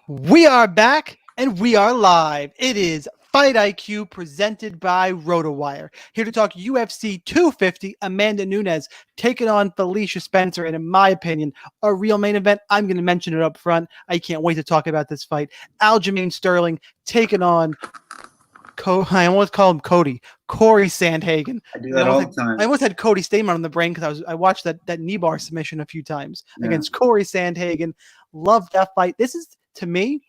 We are back and we are live. It is Fight IQ presented by RotoWire. Here to talk UFC 250, Amanda Nunez taking on Felicia Spencer. And in my opinion, a real main event. I'm going to mention it up front. I can't wait to talk about this fight. Aljamain Sterling taking on, I almost call him Corey Sandhagen. I do that all the time. I almost had Cody Stamen on the brain because I watched that knee bar submission a few times against Corey Sandhagen. Love that fight. This is, to me,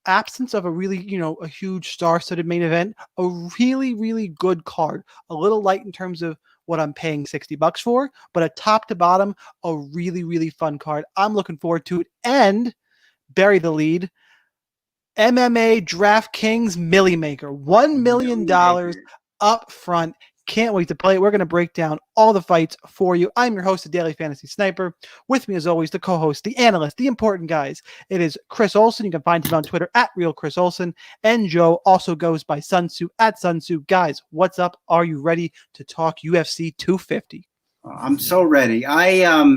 absence of a really, a huge star-studded main event, a really, really good card. A little light in terms of what I'm paying $60 for, but a top to bottom, a really, really fun card. I'm looking forward to it. And bury the lead. MMA DraftKings Millie Maker, $1 million up front. Can't wait to play it. We're going to break down all the fights for you. I'm your host, the Daily Fantasy Sniper. With me, as always, the co-host, the analyst, the important guys. It is Chris Olsen. You can find him on Twitter at @RealChrisOlsen. And Joe also goes by Sunsu at Sunsu. Guys, what's up? Are you ready to talk UFC 250? I'm so ready. I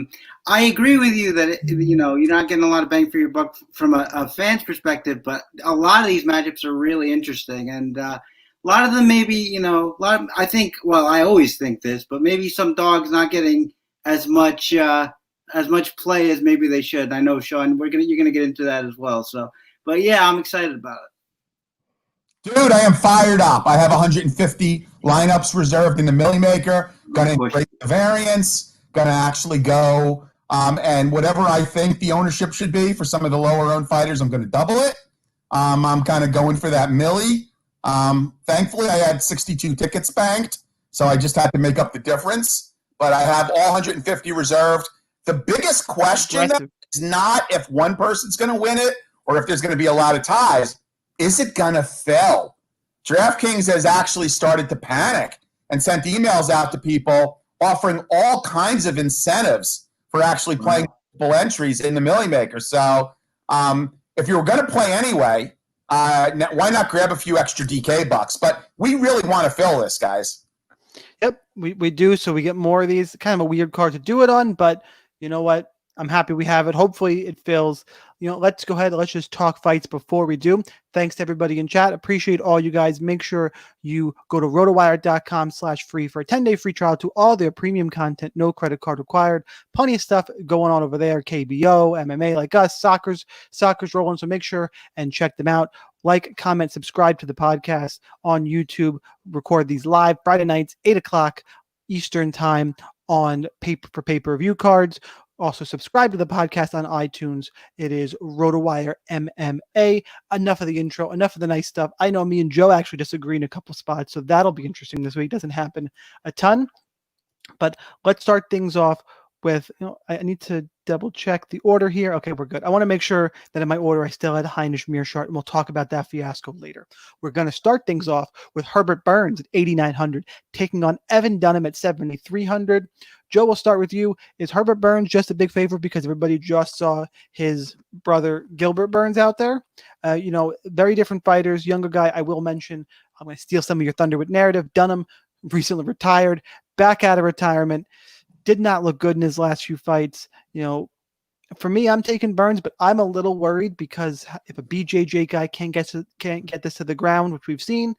agree with you that you're not getting a lot of bang for your buck from a fan's perspective, but a lot of these matchups are really interesting, and a lot of them maybe I think. Well, I always think this, but maybe some dogs not getting as much play as maybe they should. I know, Shaun, you're gonna get into that as well. So, but yeah, I'm excited about it. Dude, I am fired up. I have 150 lineups reserved in the Millie Maker. Going to embrace the variance. Going to actually go and whatever I think the ownership should be for some of the lower-owned fighters, I'm going to double it. I'm kind of going for that Millie. Thankfully, I had 62 tickets banked, so I just had to make up the difference. But I have all 150 reserved. The biggest question is not if one person's going to win it or if there's going to be a lot of ties. Is it going to fill? DraftKings has actually started to panic and sent emails out to people offering all kinds of incentives for actually playing multiple entries in the Millie Maker. So if you were going to play anyway, why not grab a few extra DK bucks? But we really want to fill this, guys. Yep, we do. So we get more of these. Kind of a weird card to do it on, but you know what? I'm happy we have it. Hopefully it fills. Let's go ahead. Let's just talk fights before we do. Thanks to everybody in chat. Appreciate all you guys. Make sure you go to rotowire.com/free for a 10-day free trial to all their premium content. No credit card required. Plenty of stuff going on over there. KBO, MMA like us, soccer's rolling. So make sure and check them out. Like, comment, subscribe to the podcast on YouTube. Record these live Friday nights, 8 o'clock Eastern time on pay-per-view cards. Also, subscribe to the podcast on iTunes. It is RotoWire MMA. Enough of the intro, enough of the nice stuff. I know me and Joe actually disagree in a couple spots, so that'll be interesting this week. Doesn't happen a ton. But let's start things off with, I need to double check the order here. Okay, we're good. I want to make sure that in my order, I still had Hainish Mearshart, and we'll talk about that fiasco later. We're going to start things off with Herbert Burns at 8,900, taking on Evan Dunham at 7,300. Joe, we'll start with you. Is Herbert Burns just a big favorite because everybody just saw his brother Gilbert Burns out there? Very different fighters, younger guy. I will mention, I'm going to steal some of your thunder with narrative. Dunham recently retired, back out of retirement. Did not look good in his last few fights. For me, I'm taking Burns, but I'm a little worried because if a BJJ guy can't get this to the ground, which we've seen,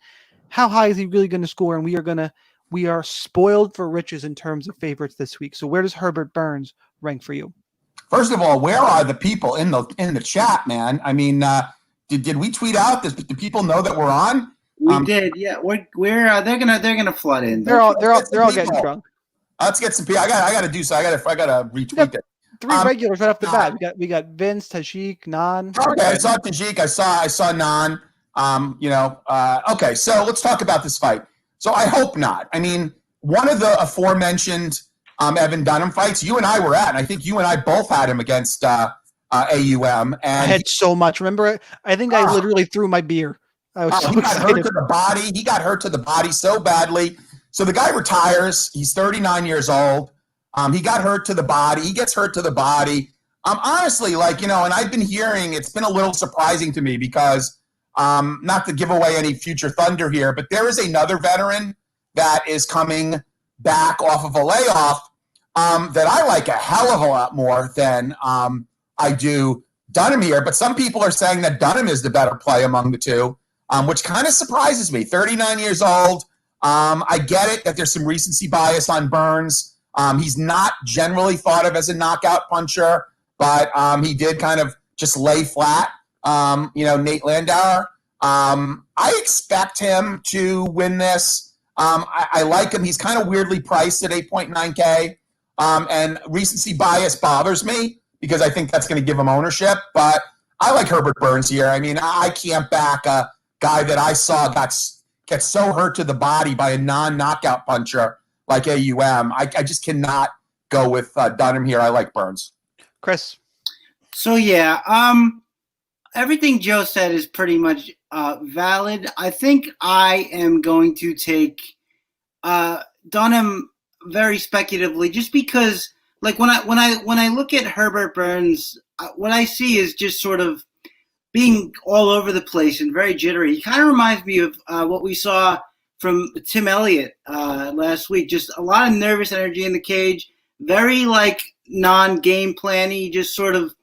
how high is he really going to score? And we are spoiled for riches in terms of favorites this week. So where does Herbert Burns rank for you? First of all, where are the people in the chat, man? I mean, did we tweet out this? Do people know that we're on? We did, yeah. They're gonna flood in. They're all getting drunk. Let's get some people. I gotta do so. I gotta retweet it. Three regulars right off the bat. We got Vince, Tajik, Nan. Okay, I saw Tajik. I saw Nan. Okay, so let's talk about this fight. So I hope not. I mean, one of the aforementioned Evan Dunham fights you and I were at, and I think you and I both had him against AUM. And I had so much. Remember, I think I literally threw my beer. I was so he got excited. hurt to the body. He got hurt to the body so badly. So the guy retires. He's 39 years old. He got hurt to the body. He gets hurt to the body. Honestly, and I've been hearing, it's been a little surprising to me because, not to give away any future thunder here, but there is another veteran that is coming back off of a layoff that I like a hell of a lot more than I do Dunham here, but some people are saying that Dunham is the better play among the two, which kind of surprises me. 39 years old. I get it that there's some recency bias on Burns. He's not generally thought of as a knockout puncher, but he did kind of just lay flat, Nate Landauer. I expect him to win this. I like him. He's kind of weirdly priced at 8.9K. And recency bias bothers me because I think that's going to give him ownership. But I like Herbert Burns here. I mean, I can't back a guy that I saw get so hurt to the body by a non-knockout puncher like AUM. I just cannot go with Dunham here. I like Burns. Chris. So, yeah, everything Joe said is pretty much valid. I think I am going to take Dunham very speculatively, just because, like, when I look at Herbert Burns, what I see is just sort of being all over the place and very jittery. He kind of reminds me of what we saw from Tim Elliott last week. Just a lot of nervous energy in the cage, very like non-game planny, just sort of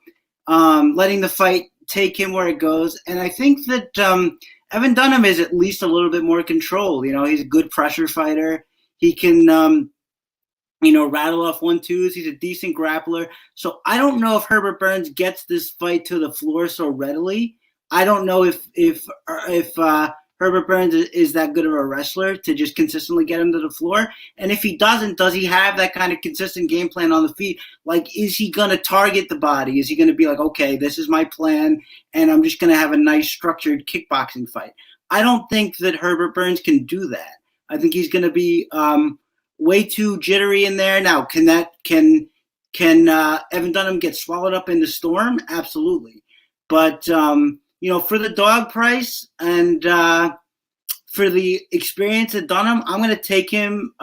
letting the fight take him where it goes. And I think that Evan Dunham is at least a little bit more controlled. He's a good pressure fighter. He can, rattle off 1-2s. He's a decent grappler. So I don't know if Herbert Burns gets this fight to the floor so readily. I don't know if Herbert Burns is that good of a wrestler to just consistently get him to the floor. And if he doesn't, does he have that kind of consistent game plan on the feet? Like, is he going to target the body? Is he going to be like, okay, this is my plan, and I'm just going to have a nice structured kickboxing fight? I don't think that Herbert Burns can do that. I think he's going to be way too jittery in there. Now, can Evan Dunham get swallowed up in the storm? Absolutely. But for the dog price and for the experience at Dunham, I'm going to take him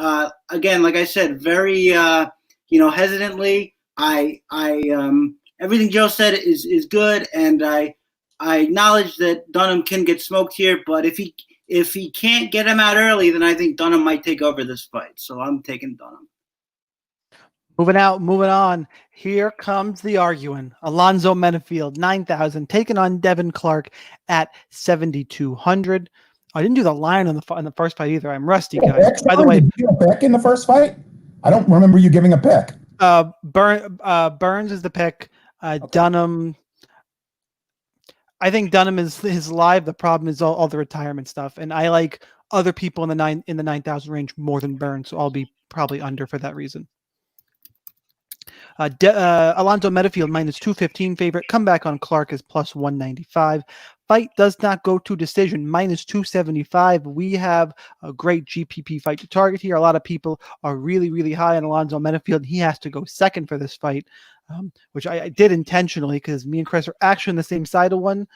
again. Like I said, very hesitantly. Everything Joe said is good, and I acknowledge that Dunham can get smoked here. But if he can't get him out early, then I think Dunham might take over this fight. So I'm taking Dunham. Moving on. Here comes the arguing. Alonzo Benefield, 9,000, taking on Devin Clark at 7,200. I didn't do the line on the first fight either. I'm rusty, guys. By the way, did you give a pick in the first fight? I don't remember you giving a pick. Burns is the pick. Okay. Dunham. I think Dunham is live. The problem is all the retirement stuff, and I like other people in the 9,000 range more than Burns, so I'll be probably under for that reason. Alonzo Benefield -215 favorite. Comeback on Clark is +195. Fight does not go to decision, -275. We have a great GPP fight to target here. A lot of people are really, really high on Alonzo Benefield. He has to go second for this fight, which I did intentionally because me and Chris are actually on the same side of one,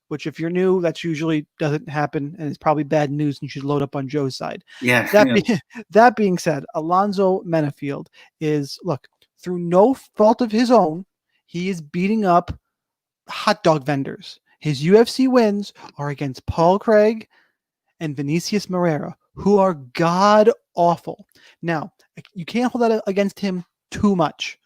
which if you're new, that usually doesn't happen, and it's probably bad news, and you should load up on Joe's side. Yeah. That being said, Alonzo Benefield is, look, through no fault of his own, he is beating up hot dog vendors. His UFC wins are against Paul Craig and Vinicius Moreira, who are god-awful. Now, you can't hold that against him too much.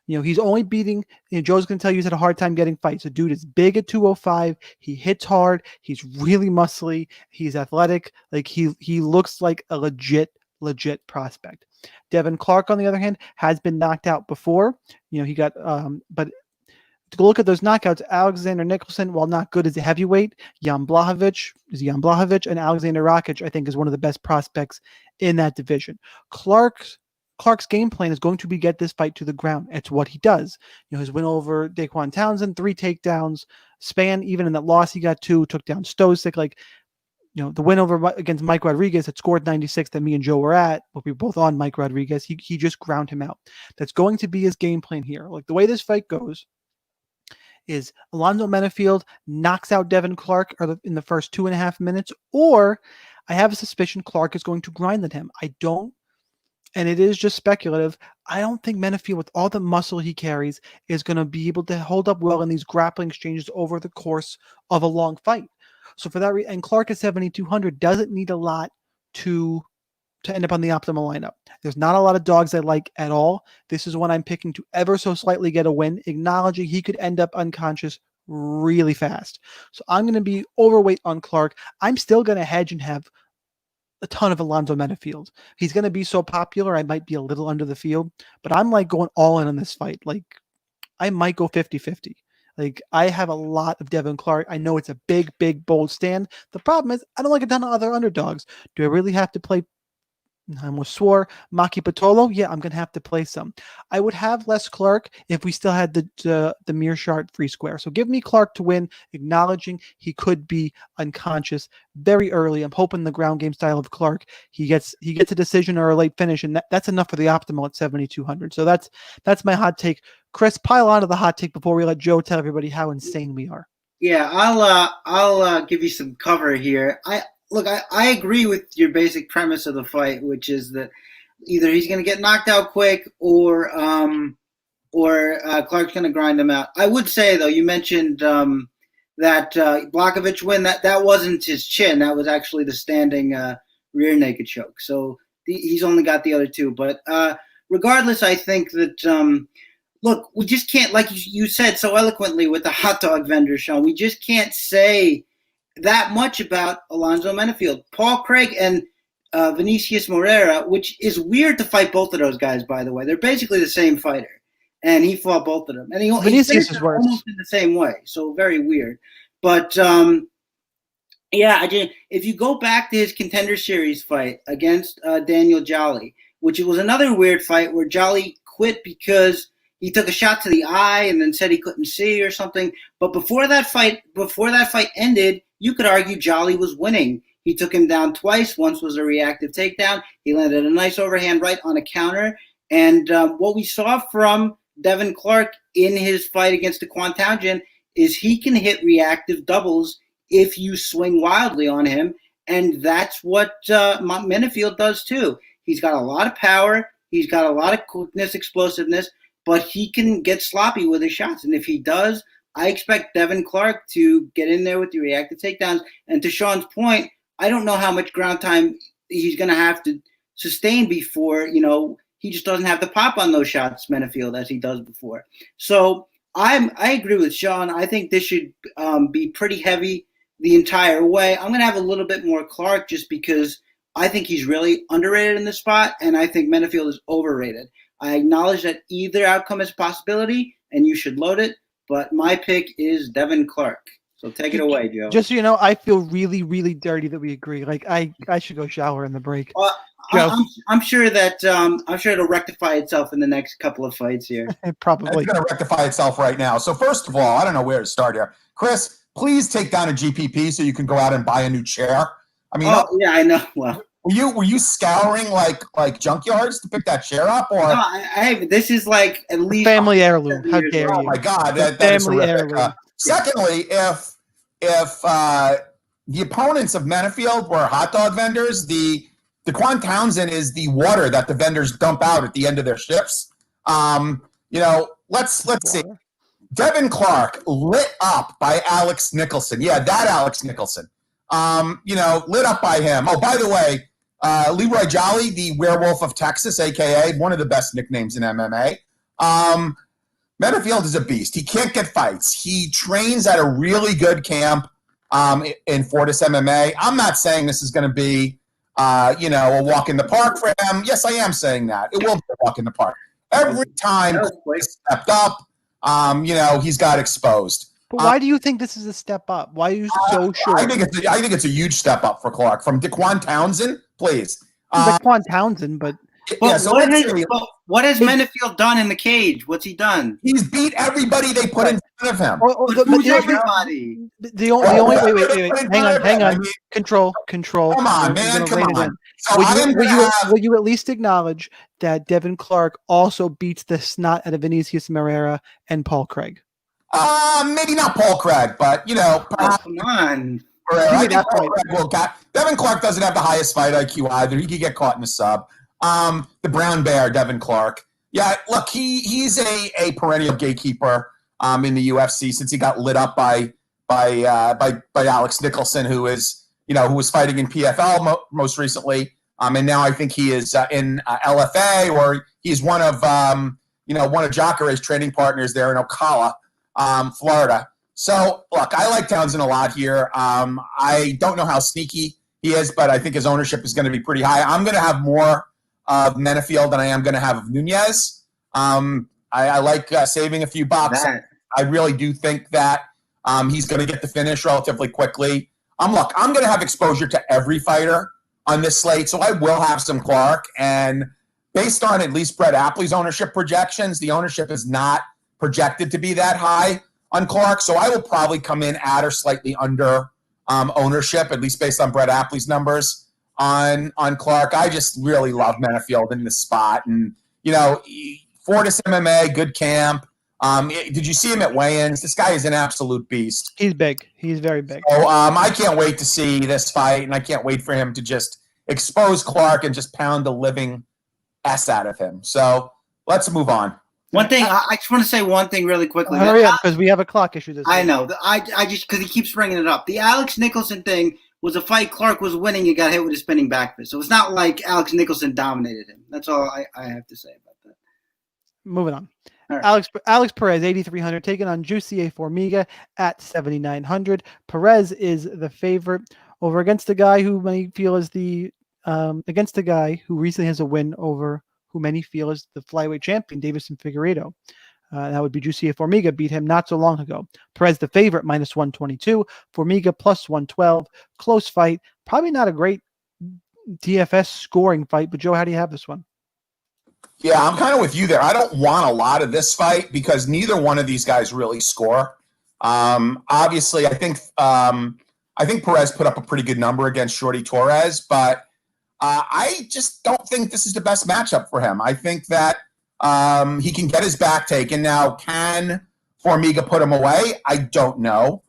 He's only beating, Joe's going to tell you he's had a hard time getting fights. The dude is big at 205. He hits hard. He's really muscly. He's athletic. Like, he looks like a legit prospect. Devin Clark, on the other hand, has been knocked out before. He got, but to look at those knockouts, Alexander Nicholson, while not good as a heavyweight, Jan Blachowicz, and Alexander Rakic, I think, is one of the best prospects in that division. Clark's game plan is going to be get this fight to the ground. It's what he does. His win over Daquan Townsend, 3 takedowns. Span, even in that loss, he got 2, took down Stosic. The win over against Mike Rodriguez that scored 96 that me and Joe were at, but we were both on Mike Rodriguez. He just ground him out. That's going to be his game plan here. Like, the way this fight goes is Alonzo Benefield knocks out Devin Clark in the first 2.5 minutes, or I have a suspicion Clark is going to grind at him. I don't, and it is just speculative, I don't think Benefield, with all the muscle he carries, is going to be able to hold up well in these grappling exchanges over the course of a long fight. So for that reason, and Clark at 7,200 doesn't need a lot to to end up on the optimal lineup. There's not a lot of dogs I like at all. This is one I'm picking to ever so slightly get a win, acknowledging he could end up unconscious really fast. So I'm going to be overweight on Clark. I'm still going to hedge and have a ton of Alonzo Benefield. He's going to be so popular, I might be a little under the field, but I'm like going all in on this fight. Like, I might go 50-50. Like, I have a lot of Devin Clark. I know it's a big, big, bold stand. The problem is I don't like a ton of other underdogs. Do I really have to play? I almost swore Maki Patola. Yeah, I'm going to have to play some. I would have less Clark if we still had the Mearshart free square. So give me Clark to win, acknowledging he could be unconscious very early. I'm hoping the ground game style of Clark, he gets a decision or a late finish, and that's enough for the optimal at 7,200. So that's my hot take. Chris, pile onto the hot take before we let Joe tell everybody how insane we are. Yeah, I'll give you some cover here. I agree with your basic premise of the fight, which is that either he's going to get knocked out quick or Clark's going to grind him out. I would say, though, you mentioned that Blachowicz win. That wasn't his chin. That was actually the standing rear naked choke. So he's only got the other two. But regardless, I think that look, we just can't, like you said so eloquently with the hot dog vendor, Shaun, we just can't say that much about Alonzo Benefield. Paul Craig and Vinicius Moreira, which is weird to fight both of those guys, by the way. They're basically the same fighter, and he fought both of them. And he Vinicius is worse. Almost in the same way, so very weird. But, if you go back to his Contender Series fight against Daniel Jolly, which was another weird fight where Jolly quit because he took a shot to the eye and then said he couldn't see or something. But before that fight ended, you could argue Jolly was winning. He took him down twice. Once was a reactive takedown. He landed a nice overhand right on a counter. And what we saw from Devin Clark in his fight against Daquan Townsend is he can hit reactive doubles if you swing wildly on him. And that's what Benefield does too. He's got a lot of power. He's got a lot of quickness, explosiveness, but he can get sloppy with his shots. And if he does, I expect Devin Clark to get in there with the reactive takedowns. And to Shaun's point, I don't know how much ground time he's going to have to sustain before, he just doesn't have the pop on those shots, Benefield, as he does before. So I agree with Shaun. I think this should be pretty heavy the entire way. I'm going to have a little bit more Clark just because I think he's really underrated in this spot, and I think Benefield is overrated. I acknowledge that either outcome is a possibility, and you should load it, but my pick is Devin Clark. So take it away, Joe. Just so you know, I feel really, really dirty that we agree. Like I should go shower in the break. I'm sure that I'm sure it'll rectify itself in the next couple of fights here. Probably. It's going to rectify itself right now. So first of all, I don't know where to start here. Chris, please take down a GPP so you can go out and buy a new chair. I mean, yeah, I know. Well, were you scouring like junkyards to pick that chair up, or no? This is like at least family heirloom. How dare you? Oh my God, that is horrific. Secondly, if the opponents of Benefield were hot dog vendors, the Daquan Townsend is the water that the vendors dump out at the end of their shifts. Let's see. Devin Clark lit up by Alex Nicholson. Yeah, that Alex Nicholson. Lit up by him. Oh, by the way, Leroy Jolly, the Werewolf of Texas, a.k.a. one of the best nicknames in MMA. Benefield is a beast. He can't get fights. He trains at a really good camp in Fortis MMA. I'm not saying this is going to be, a walk in the park for him. Yes, I am saying that. It will be a walk in the park. Every time he stepped up, he's got exposed. But why do you think this is a step up? Why are you so sure? I think it's a huge step up for Clark. From Daquan Townsend, please. Daquan Townsend, but what has Benefield done in the cage? What's he done? He's beat everybody they put in front of him. Who's everybody? The only wait. Hang on. Control. Come on, man. Come on. Will you at least acknowledge that Devin Clark also beats the snot out of Vinicius Moreira and Paul Craig? Maybe not Paul Craig, but perhaps. Come on. I think Devin Clark doesn't have the highest fight IQ either. He could get caught in a sub. The brown bear, Devin Clark. Yeah, look, he's a perennial gatekeeper in the UFC since he got lit up by Alex Nicholson, who was fighting in PFL most recently. And now I think he is in LFA, or he's one of Jacare's training partners there in Ocala, Florida. So, look, I like Townsend a lot here. I don't know how sneaky he is, but I think his ownership is going to be pretty high. I'm going to have more of Benefield than I am going to have of Nunez. I like saving a few bucks. I really do think that he's going to get the finish relatively quickly. I'm going to have exposure to every fighter on this slate, so I will have some Clark. And based on at least Brett Appley's ownership projections, the ownership is not projected to be that high on Clark, so I will probably come in at or slightly under ownership, at least based on Brett Appley's numbers on Clark. I just really love Benefield in this spot. And, Fortis MMA, good camp. Did you see him at weigh-ins? This guy is an absolute beast. He's big. He's very big. So I can't wait to see this fight, and I can't wait for him to just expose Clark and just pound the living S out of him. So let's move on. One thing, I just want to say one thing really quickly. Hurry up, because we have a clock issue this week. I know. I just, because he keeps bringing it up. The Alex Nicholson thing was a fight Clark was winning. He got hit with a spinning back fist. So it's not like Alex Nicholson dominated him. That's all I have to say about that. Moving on. Right. Alex Perez, 8,300, taking on Jussier Formiga at 7,900. Perez is the favorite over against the guy who many feel is against the guy who recently has a win over who many feel is the flyweight champion, Davison Figueiredo. That would be Jussier Formiga, beat him not so long ago. Perez the favorite, minus 122. Formiga plus 112. Close fight. Probably not a great DFS scoring fight, but Joe, how do you have this one? Yeah, I'm kind of with you there. I don't want a lot of this fight because neither one of these guys really score. Obviously, I think Perez put up a pretty good number against Shorty Torres, but I just don't think this is the best matchup for him. I think that he can get his back taken. Now, can Formiga put him away? I don't know.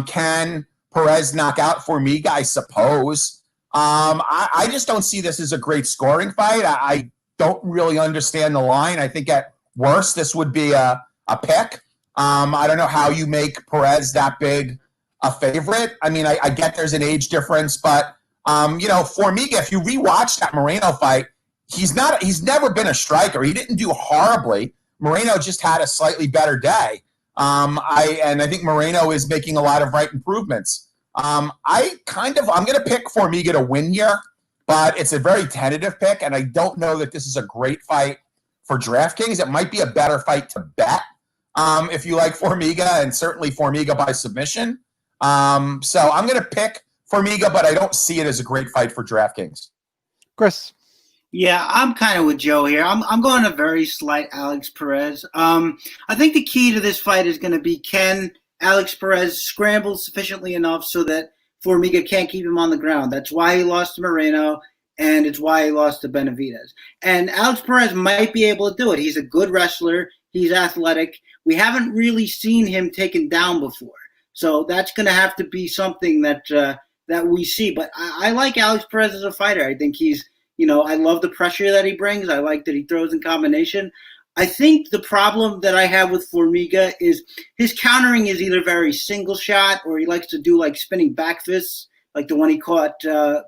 Can Perez knock out Formiga? I suppose. I just don't see this as a great scoring fight. I don't really understand the line. I think at worst this would be a pick. I don't know how you make Perez that big a favorite. I mean, I get there's an age difference, but Formiga, if you rewatch that Moreno fight, he's never been a striker. He didn't do horribly. Moreno just had a slightly better day. I think Moreno is making a lot of right improvements. I'm going to pick Formiga to win here, but it's a very tentative pick, and I don't know that this is a great fight for DraftKings. It might be a better fight to bet if you like Formiga, and certainly Formiga by submission. So I'm going to pick Formiga, but I don't see it as a great fight for DraftKings. Chris. Yeah, I'm kind of with Joe here. I'm going a very slight Alex Perez. I think the key to this fight is going to be, can Alex Perez scramble sufficiently enough so that Formiga can't keep him on the ground? That's why he lost to Moreno, and it's why he lost to Benavidez. And Alex Perez might be able to do it. He's a good wrestler. He's athletic. We haven't really seen him taken down before. So that's going to have to be something that we see. But I like Alex Perez as a fighter. I think he's, I love the pressure that he brings. I like that he throws in combination. I think the problem that I have with Formiga is his countering is either very single shot or he likes to do like spinning back fists, like the one he caught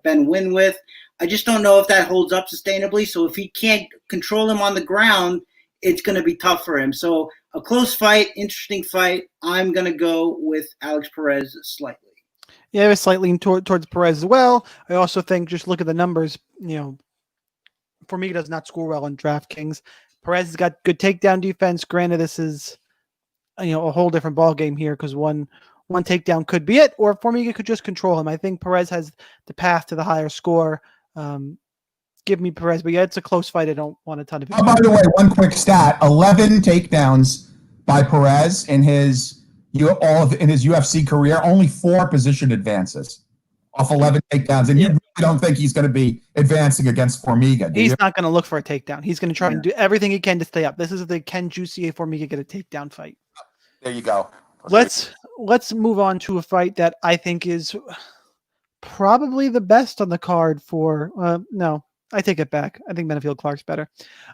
Ben Wynn with. I just don't know if that holds up sustainably. So if he can't control him on the ground, it's going to be tough for him. So a close fight, interesting fight. I'm going to go with Alex Perez slightly. Yeah, I was slightly leaning towards Perez as well. I also think, just look at the numbers, Formiga does not score well on DraftKings. Perez has got good takedown defense. Granted, this is, a whole different ball game here because one takedown could be it, or Formiga could just control him. I think Perez has the path to the higher score. Give me Perez, but yeah, it's a close fight. I don't want a ton of. Oh, by the way, one quick stat: 11 takedowns by Perez in his UFC career. Only 4 position advances off 11 takedowns, and you really don't think he's going to be advancing against Formiga? He's not going to look for a takedown. He's going to try and do everything he can to stay up. This is the Can Jussier Formiga get a takedown fight. There you go. Let's move on to a fight that I think is probably the best on the card for. No, I take it back. I think Benefield Clark's better.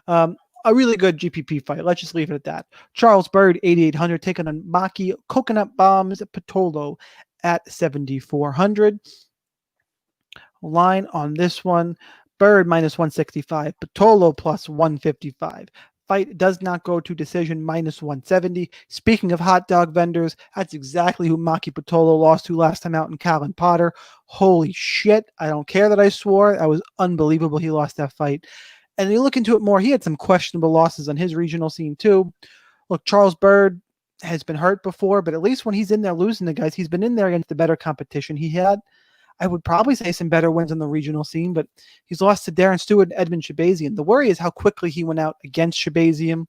A really good GPP fight. Let's just leave it at that. Charles Bird, 8,800, taking on Maki Coconut Bombs Patolo at 7,400. Line on this one. Bird minus 165, Patola plus 155. Fight does not go to decision minus 170. Speaking of hot dog vendors, that's exactly who Maki Patola lost to last time out in Callan Potter. Holy shit. I don't care that I swore. That was unbelievable. He lost that fight. And you look into it more, he had some questionable losses on his regional scene too. Look, Charles Bird has been hurt before, but at least when he's in there losing the guys, he's been in there against the better competition. He had, I would probably say, some better wins on the regional scene, but he's lost to Darren Stewart and Edmund Shabazian. The worry is how quickly he went out against Shabazian.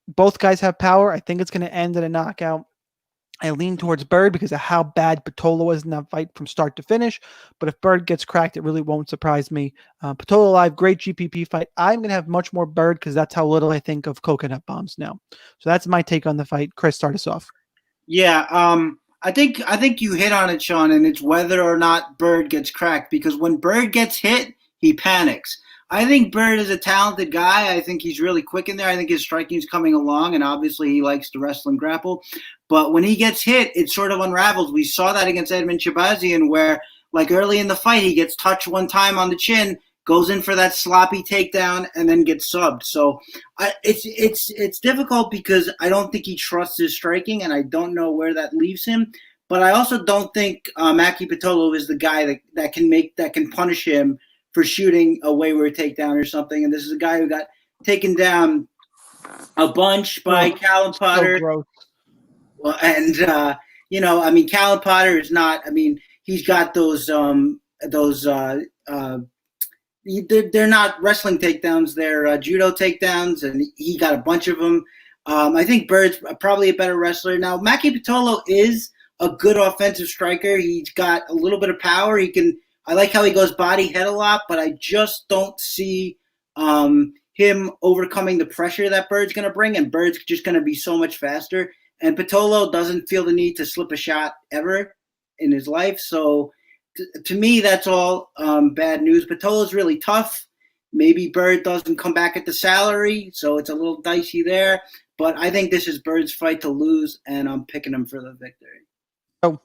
Both guys have power. I think it's going to end in a knockout. I lean towards Bird because of how bad Patola was in that fight from start to finish. But if Bird gets cracked, it really won't surprise me. Patola live, great GPP fight. I'm going to have much more Bird because that's how little I think of coconut bombs now. So that's my take on the fight. Chris, start us off. Yeah, I think you hit on it, Shaun, and it's whether or not Bird gets cracked, because when Bird gets hit, he panics. I think Bird is a talented guy. I think he's really quick in there. I think his striking's coming along, and obviously he likes to wrestle and grapple. But when he gets hit, it sort of unravels. We saw that against Edmund Shabazian where, like early in the fight, he gets touched one time on the chin, goes in for that sloppy takedown, and then gets subbed. So it's difficult because I don't think he trusts his striking, and I don't know where that leaves him. But I also don't think Maki Patola is the guy that can punish him for shooting a wayward takedown or something. And this is a guy who got taken down a bunch by Callan Potter. So well, and Callan Potter is not. I mean, he's got those. They're not wrestling takedowns. They're judo takedowns, and he got a bunch of them. I think Bird's probably a better wrestler. Now, Maki Patola is a good offensive striker. He's got a little bit of power. I like how he goes body head a lot, but I just don't see him overcoming the pressure that Bird's going to bring, and Bird's just going to be so much faster. And Patola doesn't feel the need to slip a shot ever in his life. So to me, that's all bad news. Patola's really tough. Maybe Bird doesn't come back at the salary, so it's a little dicey there. But I think this is Bird's fight to lose, and I'm picking him for the victory. Oh.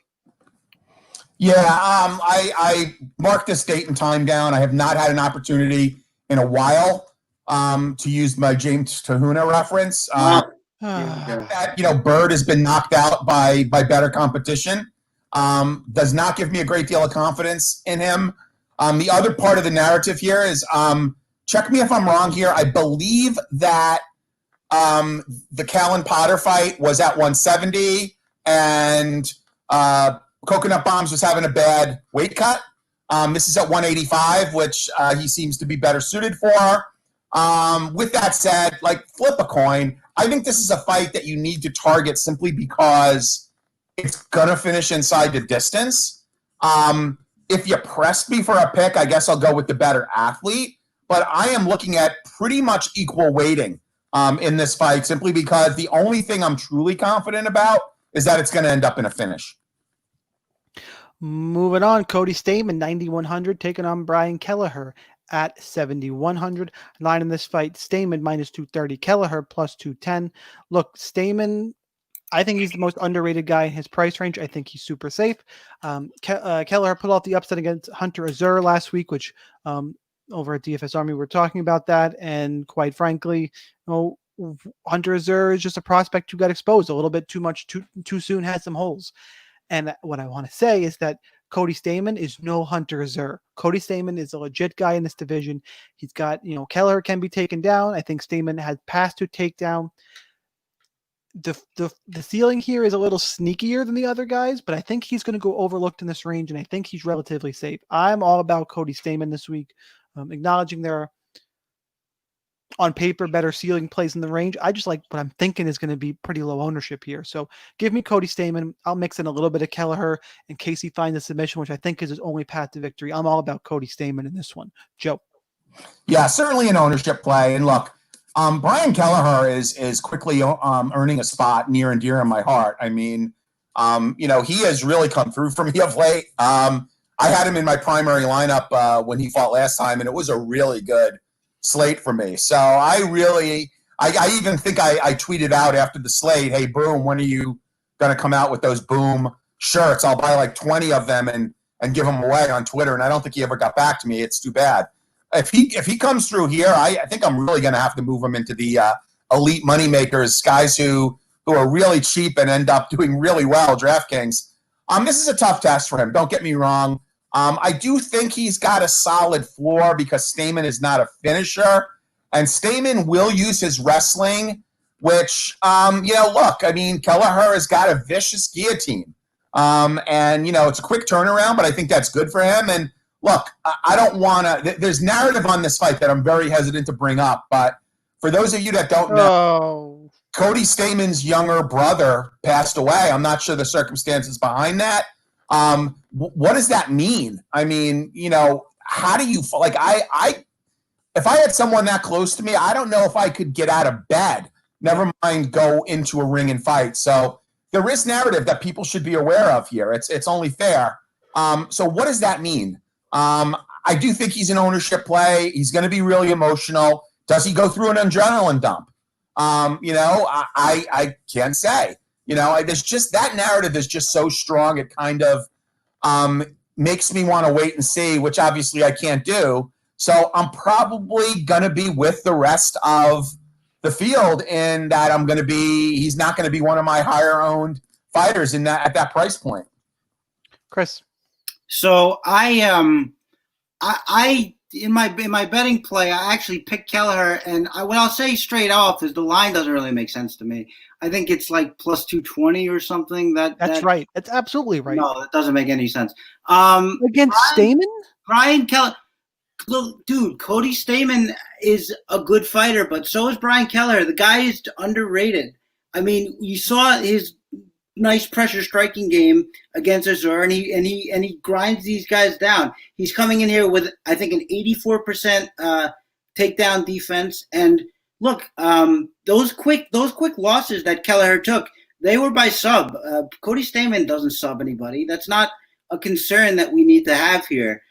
Yeah, I marked this date and time down. I have not had an opportunity in a while to use my James Tahuna reference. Bird has been knocked out by better competition. Does not give me a great deal of confidence in him. The other part of the narrative here is, check me if I'm wrong here, I believe that the Callan Potter fight was at 170 and Coconut Bombs was having a bad weight cut. This is at 185, which he seems to be better suited for. With that said, flip a coin. I think this is a fight that you need to target simply because it's going to finish inside the distance. If you press me for a pick, I guess I'll go with the better athlete. But I am looking at pretty much equal weighting in this fight simply because the only thing I'm truly confident about is that it's going to end up in a finish. Moving on, Cody Stamen, 9,100, taking on Brian Kelleher at 7,100. Line in this fight, Stamen minus 230, Kelleher plus 210. Look, Stamen, I think he's the most underrated guy in his price range. I think he's super safe. Kelleher put off the upset against Hunter Azur last week, which over at DFS Army, we're talking about that. And quite frankly, Hunter Azur is just a prospect who got exposed a little bit too much too soon, had some holes. And what I want to say is that Cody Stamen is no Hunter Azur. Cody Stamen is a legit guy in this division. He's got, Kelleher can be taken down. I think Stamen has passed to takedown. The ceiling here is a little sneakier than the other guys, but I think he's going to go overlooked in this range, and I think he's relatively safe. I'm all about Cody Stamen this week, acknowledging there are, on paper, better ceiling plays in the range. I just like what I'm thinking is going to be pretty low ownership here. So give me Cody Stamen. I'll mix in a little bit of Kelleher in case he finds a submission, which I think is his only path to victory. I'm all about Cody Stamen in this one. Joe. Yeah, certainly an ownership play. And look, Brian Kelleher is quickly earning a spot near and dear in my heart. I mean, he has really come through for me of late. I had him in my primary lineup when he fought last time, and it was a really good slate for me. So I even think I tweeted out after the slate, hey, Boom, when are you going to come out with those Boom shirts? I'll buy like 20 of them and and give him away on Twitter, and I don't think he ever got back to me. It's too bad. If he comes through here, I think I'm really going to have to move him into the elite moneymakers, guys who are really cheap and end up doing really well, DraftKings. This is a tough test for him. Don't get me wrong. I do think he's got a solid floor because Stamen is not a finisher, and Stamen will use his wrestling, which, look, I mean, Kelleher has got a vicious guillotine. It's a quick turnaround, but I think that's good for him. And look, I don't want to – there's narrative on this fight that I'm very hesitant to bring up, but for those of you that don't know, Cody Stamen's younger brother passed away. I'm not sure the circumstances behind that. What does that mean? I mean, how do you – like if I had someone that close to me, I don't know if I could get out of bed, never mind go into a ring and fight. So there is narrative that people should be aware of here. It's only fair. So what does that mean? I do think he's an ownership play. He's going to be really emotional. Does he go through an adrenaline dump? I can't say. There's just that narrative is just so strong. It kind of makes me want to wait and see, which obviously I can't do. So I'm probably going to be with the rest of the field in that he's not going to be one of my higher owned fighters at that price point. Chris. So I in my betting play, I actually picked Kelleher, and what I'll say straight off is the line doesn't really make sense to me. I think it's like plus 220 or something. That's right. That's absolutely right. No, that doesn't make any sense. Against Stamen? Brian Kelleher. Look, dude, Cody Stamen is a good fighter, but so is Brian Kelleher. The guy is underrated. I mean, you saw his nice pressure striking game against Azur, and he grinds these guys down. He's coming in here with, I think, an 84% takedown defense. And look, those quick losses that Kelleher took, they were by sub. Cody Stamen doesn't sub anybody. That's not a concern that we need to have here.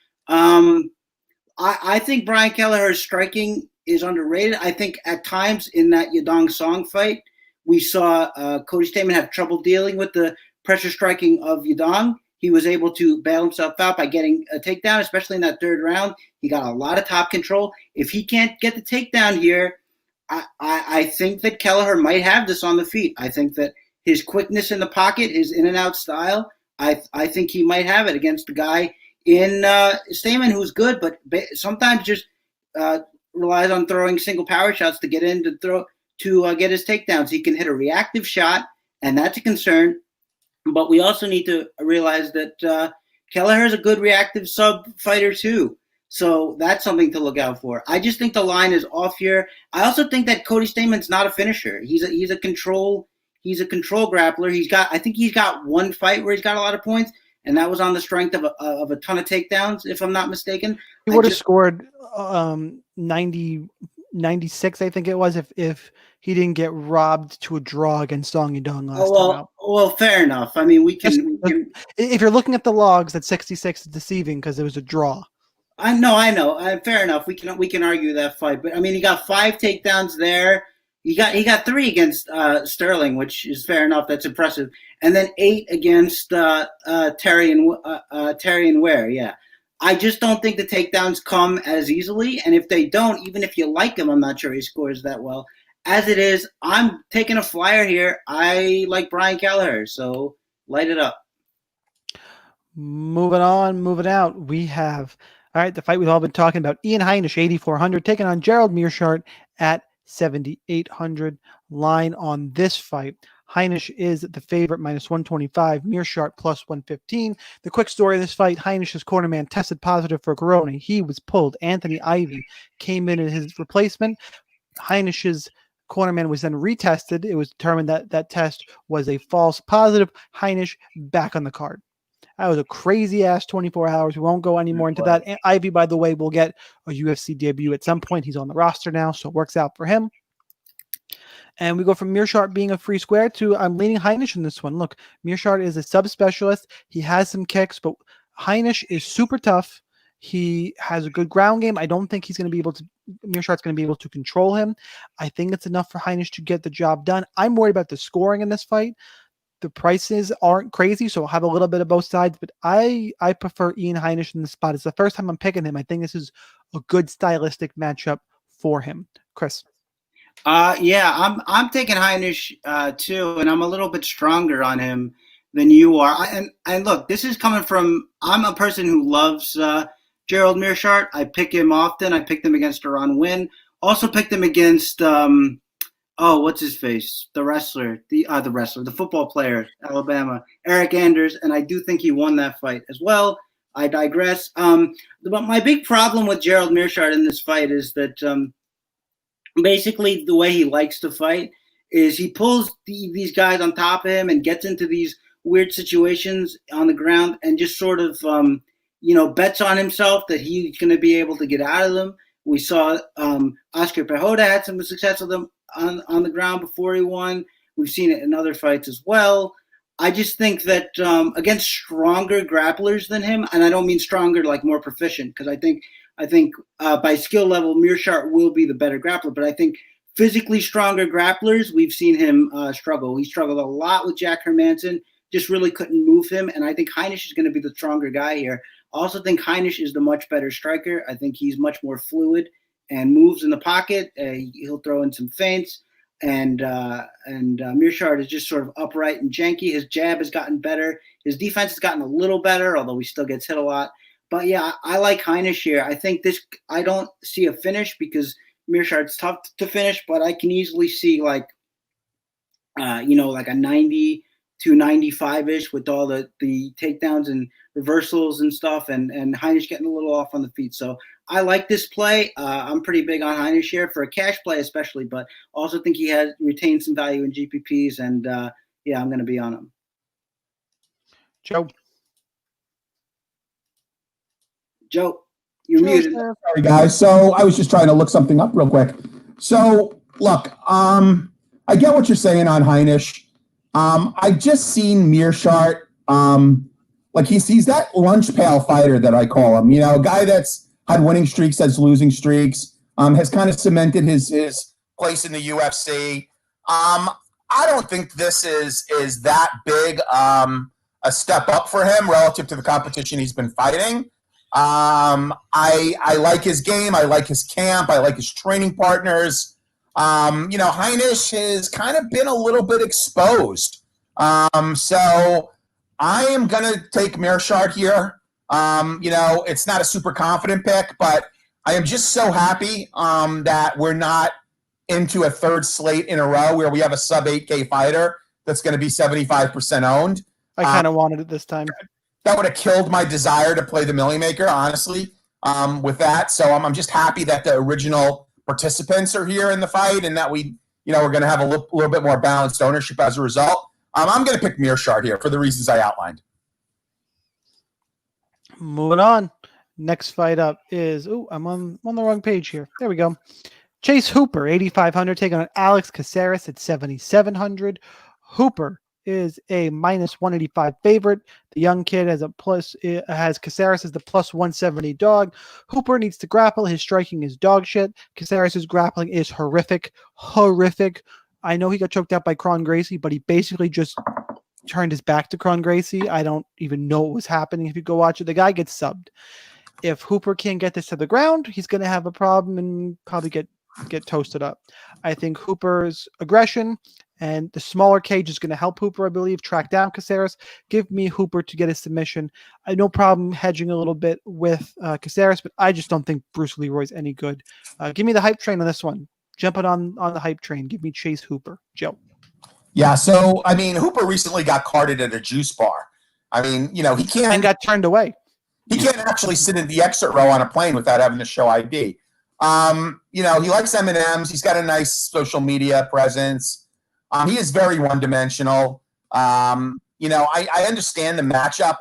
I think Brian Kelleher's striking is underrated. I think at times in that Yadong Song fight, we saw Cody Stamen have trouble dealing with the pressure striking of Yadong. He was able to bail himself out by getting a takedown, especially in that third round. He got a lot of top control. If he can't get the takedown here, I think that Kelleher might have this on the feet. I think that his quickness in the pocket, his in and out style, I think he might have it against the guy in Stamen, who's good, but sometimes just relies on throwing single power shots to get in to get his takedowns. He can hit a reactive shot, and that's a concern. But we also need to realize that Kelleher is a good reactive sub fighter too. So that's something to look out for. I just think the line is off here. I also think that Cody Stamen's not a finisher. He's a control grappler. I think he's got one fight where he's got a lot of points, and that was on the strength of a ton of takedowns, if I'm not mistaken. He would have scored 96, I think it was, if he didn't get robbed to a draw against Song Yadong last time out. Well, fair enough. I mean, we can. If you're looking at the logs, that 66 is deceiving because it was a draw. I know. Fair enough. We can argue that fight, but I mean, he got 5 takedowns there. He got 3 against Sterling, which is fair enough. That's impressive, and then 8 against Terry and Ware. Yeah, I just don't think the takedowns come as easily, and if they don't, even if you like him, I'm not sure he scores that well. As it is, I'm taking a flyer here. I like Brian Kelleher, so light it up. Moving out, we have the fight we've all been talking about. Ian Hainish, 8,400, taking on Gerald Meerschaert at 7,800. Line on this fight: Hainish is the favorite, minus 125. Meerschaert plus 115. The quick story of this fight: Heinish's cornerman tested positive for corona. He was pulled. Anthony Ivy came in as his replacement. Heinish's cornerman was then retested. It was determined that that test was a false positive. Hainish back on the card. That was a crazy-ass 24 hours. We won't go any more into that. And Ivy, by the way, will get a UFC debut at some point. He's on the roster now, so it works out for him. And we go from Meerschaert being a free square to I'm leaning Hainish in this one. Look, Meerschaert is a subspecialist. He has some kicks, but Hainish is super tough. He has a good ground game. I don't think he's going to be able to Meerschaert's going to be able to control him. I think it's enough for Hainish to get the job done. I'm worried about the scoring in this fight. The prices aren't crazy, so I'll have a little bit of both sides, but I prefer Ian Heinish in the spot. It's the first time I'm picking him. I think this is a good stylistic matchup for him. Chris. Yeah, I'm taking Hainish too, and I'm a little bit stronger on him than you are. And look, this is coming from I'm a person who loves Gerald Meerschaert. I pick him often. I picked him against Iran Win. Also picked him against what's his face? The football player, Alabama, Eric Anders, and I do think he won that fight as well. I digress. But my big problem with Gerald Meerschaert in this fight is that basically the way he likes to fight is he pulls these guys on top of him and gets into these weird situations on the ground and just sort of bets on himself that he's going to be able to get out of them. We saw Oscar Pereira had some success with him on the ground before he won. We've seen it in other fights as well. I just think that against stronger grapplers than him, and I don't mean stronger like more proficient, because I think by skill level, Meerschaert will be the better grappler. But I think physically stronger grapplers, we've seen him struggle. He struggled a lot with Jack Hermanson, just really couldn't move him. And I think Hainish is going to be the stronger guy here. I also think Hainish is the much better striker. I think he's much more fluid and moves in the pocket. He'll throw in some feints. And Meerschaert is just sort of upright and janky. His jab has gotten better. His defense has gotten a little better, although he still gets hit a lot. But yeah, I like Hainish here. I think I don't see a finish because Meerschaert's tough to finish, but I can easily see like a 90 to 95-ish with all the takedowns and reversals and stuff, and Hainish getting a little off on the feet. So I like this play. I'm pretty big on Hainish here for a cash play especially, but also think he has retained some value in GPPs, and I'm going to be on him. Joe, you're muted. Sorry, guys. So I was just trying to look something up real quick. So, look, I get what you're saying on Hainish. I've just seen Meerschaert. He's that lunch pail fighter that I call him. A guy that's had winning streaks, has losing streaks, has kind of cemented his place in the UFC. I don't think this is that big a step up for him relative to the competition he's been fighting. I like his game. I like his camp. I like his training partners. Hainish has kind of been a little bit exposed. So I am going to take Meerschaert here. It's not a super confident pick, but I am just so happy that we're not into a third slate in a row where we have a sub 8K fighter that's going to be 75% owned. I kind of wanted it this time. That would have killed my desire to play the Millie Maker, honestly, with that. So I'm just happy that the original participants are here in the fight and that we're going to have a little bit more balanced ownership as a result. I'm going to pick Meerschaert here for the reasons I outlined. Moving on. Next fight up is, I'm on the wrong page here. There we go. Chase Hooper, 8,500, taking on Alex Caceres at 7,700. Hooper is a minus 185 favorite. The young kid has Caceres as the plus 170 dog. Hooper needs to grapple. His striking is dog shit. Caceres' grappling is horrific. I know he got choked out by Kron Gracie, but he basically just turned his back to Kron Gracie. I don't even know what was happening. If you go watch it, the guy gets subbed. If Hooper can't get this to the ground, he's going to have a problem and probably get toasted up. I think Hooper's aggression and the smaller cage is going to help Hooper, I believe, track down Caceres. Give me Hooper to get a submission. I have no problem hedging a little bit with Caceres, but I just don't think Bruce Leroy's any good. Give me the hype train on this one. Jumping on the hype train. Give me Chase Hooper. Joe. Yeah, so, Hooper recently got carded at a juice bar. He can't... And got turned away. He can't actually sit in the exit row on a plane without having to show ID. He likes M&Ms. He's got a nice social media presence. He is very one-dimensional. I understand the matchup.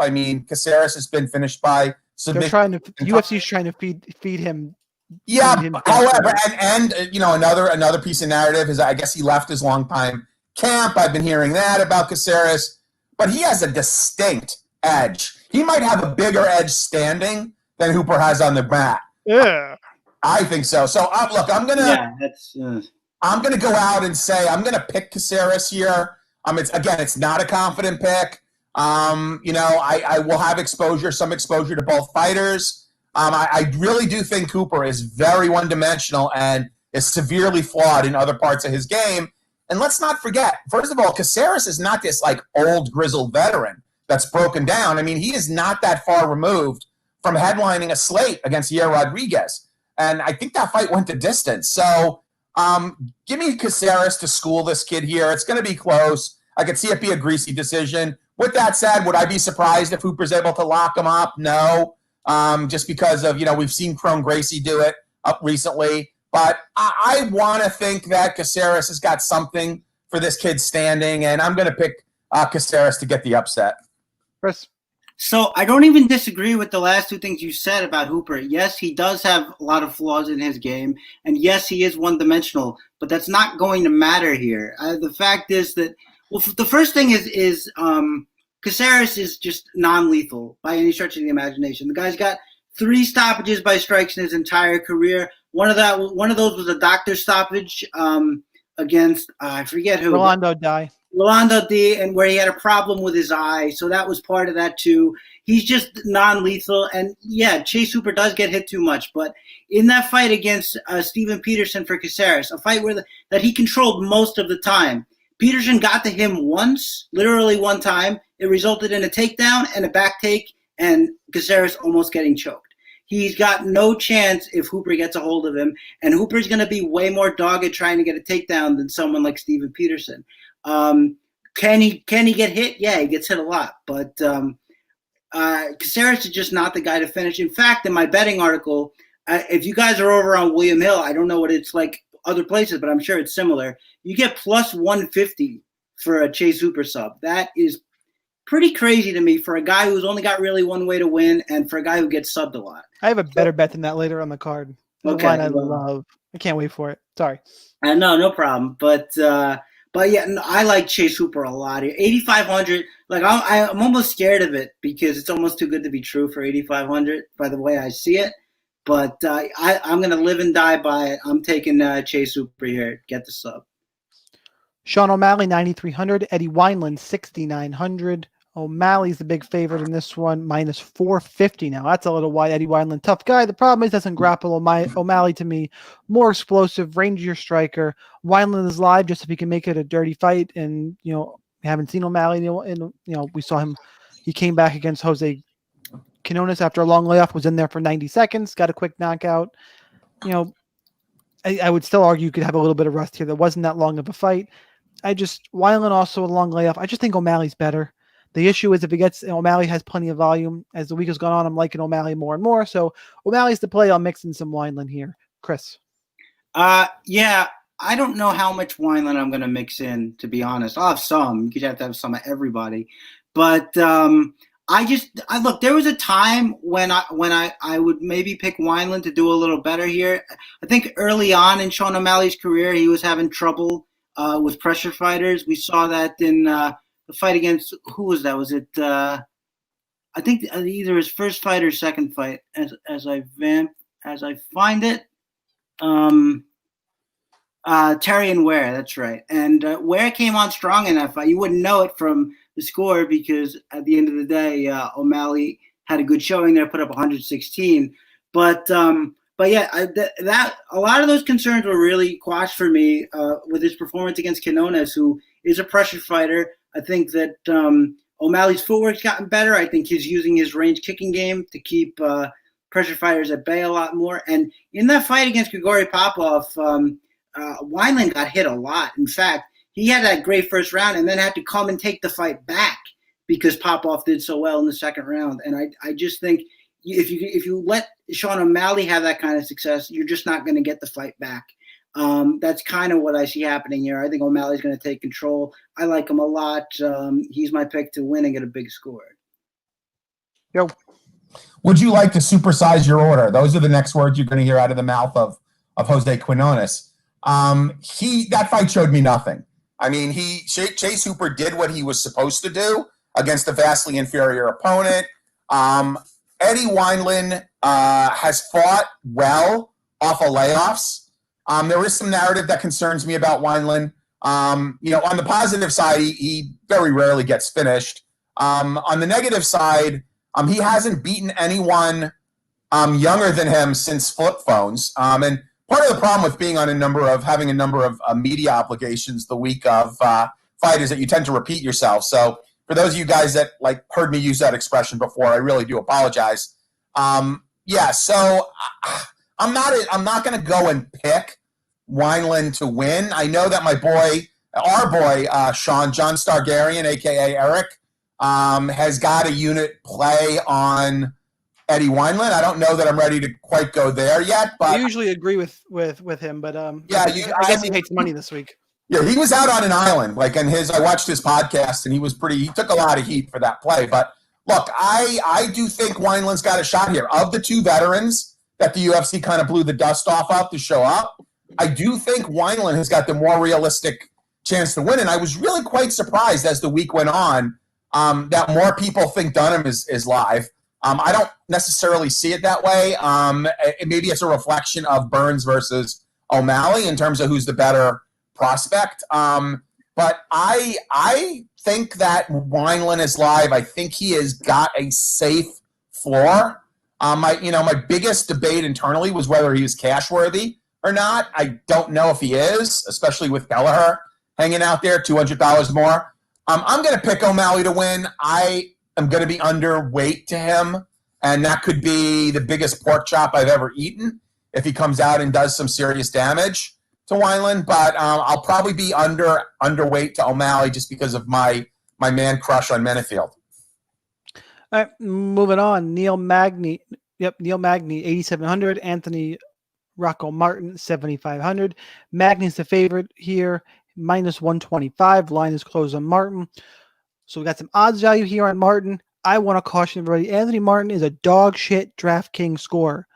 Caceres has been finished by submission. UFC's trying to feed him. Yeah, however, and another piece of narrative is I guess he left his longtime camp. I've been hearing that about Caceres, but he has a distinct edge. He might have a bigger edge standing than Hooper has on the mat. Yeah, I think so. So look, I'm gonna go out and say I'm gonna pick Caceres here. It's not a confident pick. I will have some exposure to both fighters. I really do think Cooper is very one-dimensional and is severely flawed in other parts of his game. And let's not forget, first of all, Caceres is not this like old grizzled veteran that's broken down. I mean, he is not that far removed from headlining a slate against Yair Rodriguez. And I think that fight went the distance. So give me Caceres to school this kid here. It's going to be close. I could see it be a greasy decision. With that said, would I be surprised if Hooper's able to lock him up? No. Just because of, we've seen Chrome Gracie do it up recently. But I want to think that Caceres has got something for this kid standing, and I'm going to pick Caceres to get the upset. Chris? So I don't even disagree with the last two things you said about Hooper. Yes, he does have a lot of flaws in his game, and yes, he is one-dimensional, but that's not going to matter here. The fact is that, well, the first thing is Caceres is just non-lethal by any stretch of the imagination. The guy's got 3 stoppages by strikes in his entire career. One of those was a doctor stoppage against I forget who. Rolando D, and where he had a problem with his eye, so that was part of that too. He's just non-lethal, and yeah, Chase Hooper does get hit too much. But in that fight against Steven Peterson for Caceres, a fight that he controlled most of the time, Peterson got to him once, literally one time. It resulted in a takedown and a back take, and Caceres almost getting choked. He's got no chance if Hooper gets a hold of him, and Hooper's going to be way more dogged trying to get a takedown than someone like Steven Peterson. Can he get hit? Yeah, he gets hit a lot, but Caceres is just not the guy to finish. In fact, in my betting article, if you guys are over on William Hill, I don't know what it's like other places, but I'm sure it's similar. You get plus 150 for a Chase Hooper sub. That is pretty crazy to me for a guy who's only got really one way to win, and for a guy who gets subbed a lot. I have a better bet than that later on the card. Okay, one I love. I can't wait for it. Sorry. No problem. But yeah, no, I like Chase Hooper a lot here. 8,500. Like I'm almost scared of it because it's almost too good to be true for 8,500 by the way I see it. But I'm gonna live and die by it. I'm taking Chase Hooper here. Get the sub. Shaun O'Malley 9,300. Eddie Wineland 6,900. O'Malley's the big favorite in this one, minus 450 now. That's a little wide. Eddie Wineland, tough guy. The problem is doesn't grapple. O'Malley, to me, more explosive, rangier striker. Wineland is live just if he can make it a dirty fight. And, we haven't seen O'Malley. We saw him. He came back against Jose Quinones after a long layoff, was in there for 90 seconds, got a quick knockout. I would still argue you could have a little bit of rust here. That wasn't that long of a fight. Wineland also a long layoff. I just think O'Malley's better. The issue is if he gets, O'Malley has plenty of volume. As the week has gone on, I'm liking O'Malley more and more. So O'Malley's the play. I'll mix in some Wineland here. Chris. Yeah, I don't know how much Wineland I'm going to mix in, to be honest. I'll have some. You have to have some of everybody. But look, there was a time when I would maybe pick Wineland to do a little better here. I think early on in Shaun O'Malley's career, he was having trouble with pressure fighters. We saw that in the fight against, who was that? Was it, I think either his first fight or second fight as I find it. Terry and Ware, that's right. And Ware came on strong in that fight. You wouldn't know it from the score because at the end of the day, O'Malley had a good showing there, put up 116. But yeah, that a lot of those concerns were really quashed for me with his performance against Quinones, who is a pressure fighter. I think that O'Malley's footwork's gotten better. I think he's using his range kicking game to keep pressure fighters at bay a lot more. And in that fight against Grigory Popov, Wineland got hit a lot. In fact, he had that great first round and then had to come and take the fight back because Popov did so well in the second round. And I just think if you let Shaun O'Malley have that kind of success, you're just not going to get the fight back. That's kind of what I see happening here. I think O'Malley's going to take control. I like him a lot. He's my pick to win and get a big score. Yo. Would you like to supersize your order? Those are the next words you're going to hear out of the mouth of Jose Quinones. That fight showed me nothing. I mean, Chase Hooper did what he was supposed to do against a vastly inferior opponent. Eddie Wineland has fought well off of layoffs. There is some narrative that concerns me about Wineland. On the positive side, he very rarely gets finished. On the negative side, he hasn't beaten anyone younger than him since flip phones. And part of the problem with being on having a number of media obligations the week of fight is that you tend to repeat yourself. So for those of you guys that heard me use that expression before, I really do apologize. So I'm not going to go and pick Wineland to win. I know that our boy, Shaun, John Stargarian, a.k.a. Eric, has got a unit play on Eddie Wineland. I don't know that I'm ready to quite go there yet. But I usually agree with him, but I guess he hates money this week. Yeah, he was out on an island. I watched his podcast, and he took a lot of heat for that play. But look, I do think Wineland's got a shot here. Of the two veterans that the UFC kind of blew the dust off of to show up, I do think Wineland has got the more realistic chance to win. And I was really quite surprised as the week went on that more people think Dunham is live. I don't necessarily see it that way. Maybe it's a reflection of Burns versus OMalley in terms of who's the better prospect. But I think that Wineland is live. I think he has got a safe floor. My biggest debate internally was whether he was cash worthy or not. I don't know if he is, especially with Kelleher hanging out there, $200 more. I'm going to pick OMalley to win. I am going to be underweight to him, and that could be the biggest pork chop I've ever eaten if he comes out and does some serious damage to Wineland. But I'll probably be underweight to OMalley just because of my man crush on Benefield. All right, moving on. Neil Magny, 8,700. Anthony Rocco Martin, 7,500. Magny's the favorite here, minus 125. Line is closed on Martin. So we got some odds value here on Martin. I want to caution everybody. Anthony Martin is a dog shit DraftKings scorer.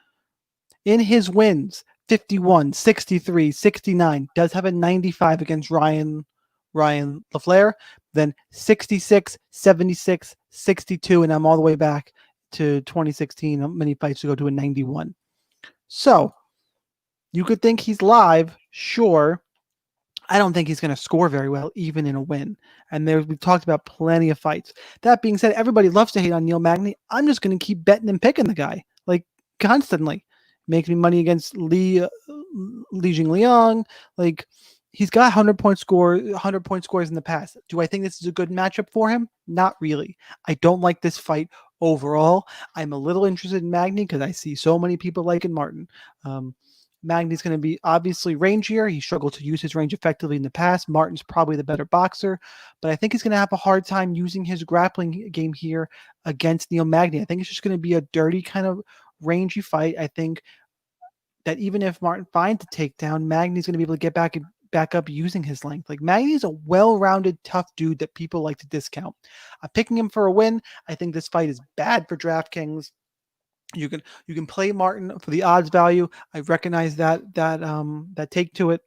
In his wins, 51, 63, 69. Does have a 95 against Ryan LaFleur. Then 66, 76, 62. And I'm all the way back to 2016. How many fights to go to a 91? So you could think he's live. Sure. I don't think he's going to score very well, even in a win. And we've talked about plenty of fights. That being said, everybody loves to hate on Neil Magny. I'm just going to keep betting and picking the guy, constantly. Makes me money against Li Jingliang. He's got 100 point scores in the past. Do I think this is a good matchup for him? Not really. I don't like this fight overall. I'm a little interested in Magny because I see so many people liking Martin. Magny's going to be obviously rangier. He struggled to use his range effectively in the past. Martin's probably the better boxer, but I think he's going to have a hard time using his grappling game here against Neil Magny. I think it's just going to be a dirty kind of rangy fight. I think that even if Martin finds a takedown, Magny's going to be able to get back up using his length. Magny's a well-rounded, tough dude that people like to discount. I'm picking him for a win. I think this fight is bad for DraftKings. You can play Martin for the odds value. I recognize that take to it.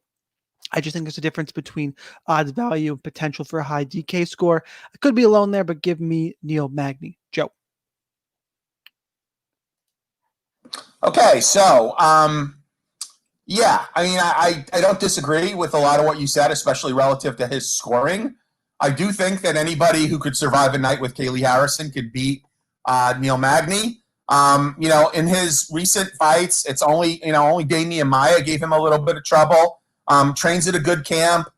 I just think there's a difference between odds value and potential for a high DK score. I could be alone there, but give me Neil Magny. Joe. Okay, so I don't disagree with a lot of what you said, especially relative to his scoring. I do think that anybody who could survive a night with Kaylee Harrison could beat Neil Magny. In his recent fights, it's only Damian Maia gave him a little bit of trouble. Trains at a good camp,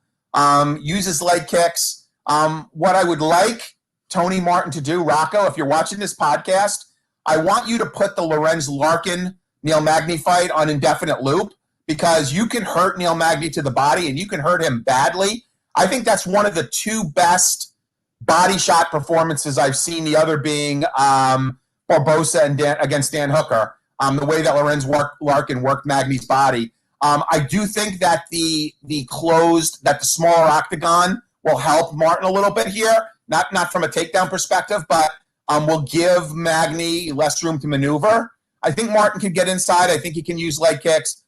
uses leg kicks. What I would like Tony Martin to do, Rocco, if you're watching this podcast, I want you to put the Lorenz Larkin Neil Magny fight on indefinite loop because you can hurt Neil Magny to the body and you can hurt him badly. I think that's one of the two best body shot performances I've seen, the other being Barbosa against Dan Hooker, the way that Lorenz Larkin worked Magny's body. I do think that the smaller octagon will help Martin a little bit here, not from a takedown perspective, but will give Magny less room to maneuver. I think Martin can get inside. I think he can use leg kicks.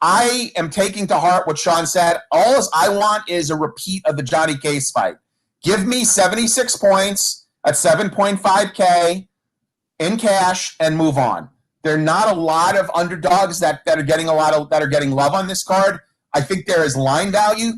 I am taking to heart what Shaun said. All I want is a repeat of the Johnny Case fight. Give me 76 points at 7.5K. in cash and move on. There are not a lot of underdogs that are getting love on this card. I think there is line value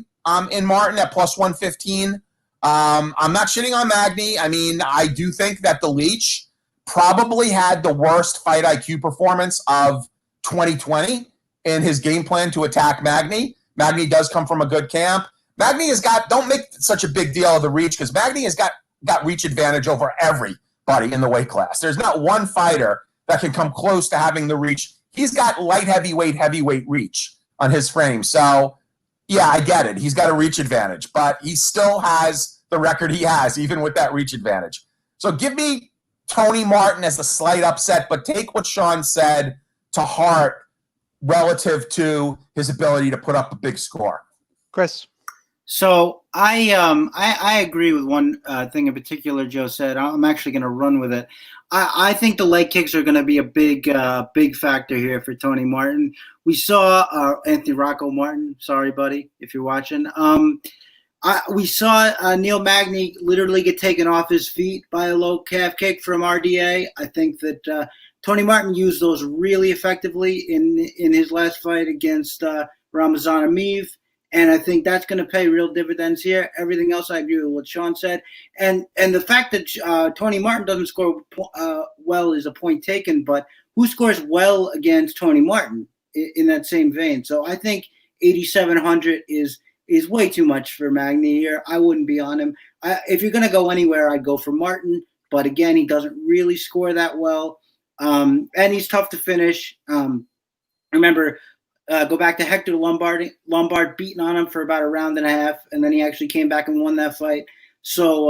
in Martin at plus 115. I'm not shitting on Magny. I mean, I do think that the Leech probably had the worst fight IQ performance of 2020 in his game plan to attack Magny. Magny does come from a good camp. Magny has got, don't make such a big deal of the reach, because Magny has got reach advantage over everybody in the weight class. There's not one fighter that can come close to having the reach. He's got light heavyweight reach on his frame. So, yeah, I get it. He's got a reach advantage, but he still has the record he has, even with that reach advantage. So give me Tony Martin as the slight upset, but take what Shaun said to heart relative to his ability to put up a big score. Chris. So I agree with one thing in particular Joe said. I'm actually going to run with it. I think the leg kicks are going to be a big factor here for Tony Martin. We saw Anthony Rocco Martin. Sorry, buddy, if you're watching. We saw Neil Magny literally get taken off his feet by a low calf kick from RDA. I think that Tony Martin used those really effectively in his last fight against Ramazan Ameev. And I think that's going to pay real dividends here. Everything else, I agree with what Shaun said. And the fact that Tony Martin doesn't score well is a point taken, but who scores well against Tony Martin in that same vein? So I think 8,700 is way too much for Magny here. I wouldn't be on him. If you're going to go anywhere, I'd go for Martin. But again, he doesn't really score that well. And he's tough to finish. Remember, go back to Hector Lombard beating on him for about a round and a half, and then he actually came back and won that fight. So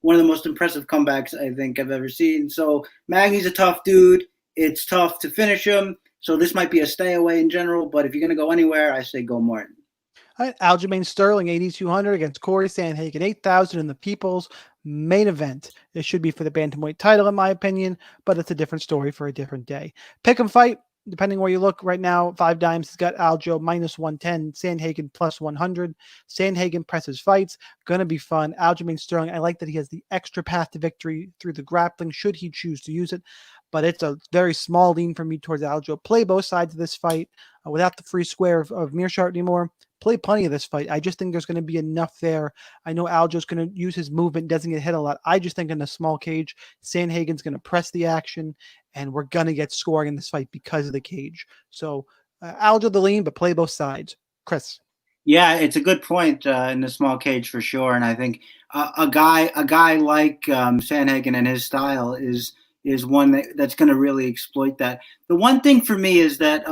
one of the most impressive comebacks I think I've ever seen. So Magny's a tough dude. It's tough to finish him. So this might be a stay away in general, but if you're going to go anywhere, I say go Martin. All right, Aljamain Sterling, 8,200 against Corey Sandhagen, 8,000 in the People's main event. This should be for the bantamweight title, in my opinion, but it's a different story for a different day. Pick 'em fight. Depending where you look right now, 5 dimes has got Aljo minus 110, Sandhagen plus 100. Sandhagen presses fights. Going to be fun. Aljamain Sterling, I like that he has the extra path to victory through the grappling, should he choose to use it. But it's a very small lean for me towards Aljo. Play both sides of this fight without the free square of Mearshart anymore. Play plenty of this fight. I just think there's going to be enough there. I know Aljo's going to use his movement, doesn't get hit a lot. I just think in a small cage, Sandhagen's going to press the action, and we're going to get scoring in this fight because of the cage. So Aljo the lean, but play both sides. Chris. Yeah, it's a good point in the small cage for sure. And I think a guy like Sandhagen and his style is one that's going to really exploit that. The one thing for me is that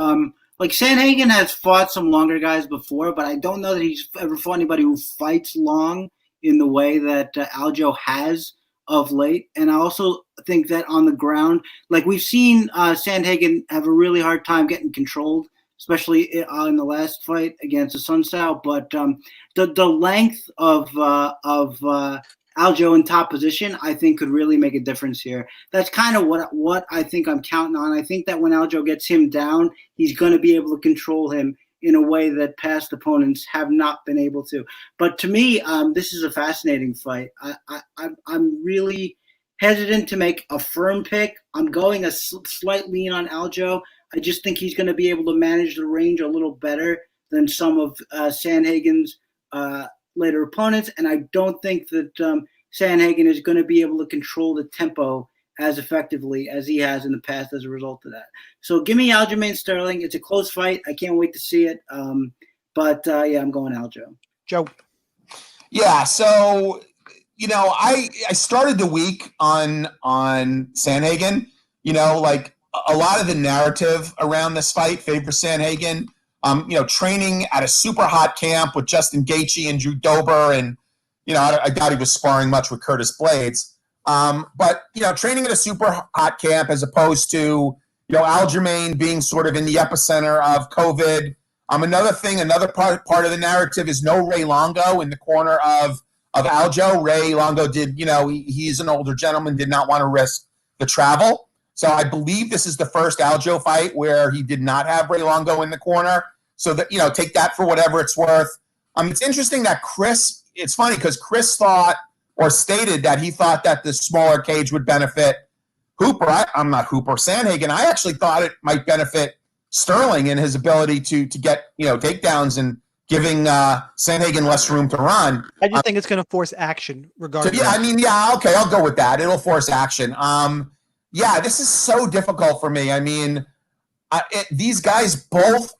like Sandhagen has fought some longer guys before, but I don't know that he's ever fought anybody who fights long in the way that Aljo has of late. And I also think that on the ground, like we've seen Sandhagen have a really hard time getting controlled, especially in the last fight against the Unseld. But the length of Aljo in top position, I think, could really make a difference here. That's kind of what I think I'm counting on. I think that when Aljo gets him down, he's going to be able to control him in a way that past opponents have not been able to. But to me, this is a fascinating fight. I'm really hesitant to make a firm pick. I'm going a slight lean on Aljo. I just think he's going to be able to manage the range a little better than some of Sandhagen's later opponents, and I don't think that Sandhagen is going to be able to control the tempo as effectively as he has in the past as a result of that. So give me Aljamain Sterling. It's a close fight. I can't wait to see it. But I'm going Aljo. Joe. Yeah, so I started the week on Sandhagen. Like a lot of the narrative around this fight favors Sandhagen. Training at a super hot camp with Justin Gaethje and Drew Dober, and I doubt he was sparring much with Curtis Blades. But training at a super hot camp as opposed to Aljamain being sort of in the epicenter of COVID. Another part of the narrative is no Ray Longo in the corner of Aljo. Ray Longo did, he's an older gentleman, did not want to risk the travel. So I believe this is the first Aljo fight where he did not have Ray Longo in the corner. So that, take that for whatever it's worth. It's interesting that it's funny because Chris thought or stated that he thought that the smaller cage would benefit Hooper. I'm not Hooper. Sandhagen. I actually thought it might benefit Sterling in his ability to get, takedowns and giving Sandhagen less room to run. I just think it's going to force action regardless. Okay, I'll go with that. It'll force action. This is so difficult for me. I mean, these guys both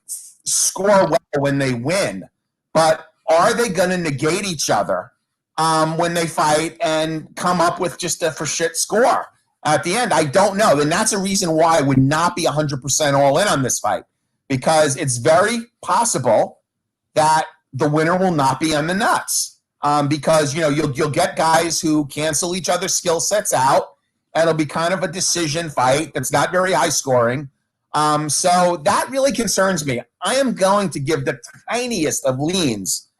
score well when they win, but are they going to negate each other when they fight and come up with just a for shit score at the end? I don't know. And that's a reason why I would not be 100% all in on this fight, because it's very possible that the winner will not be on the nuts, because you'll get guys who cancel each other's skill sets out, and it'll be kind of a decision fight that's not very high scoring. So that really concerns me. I am going to give the tiniest of leans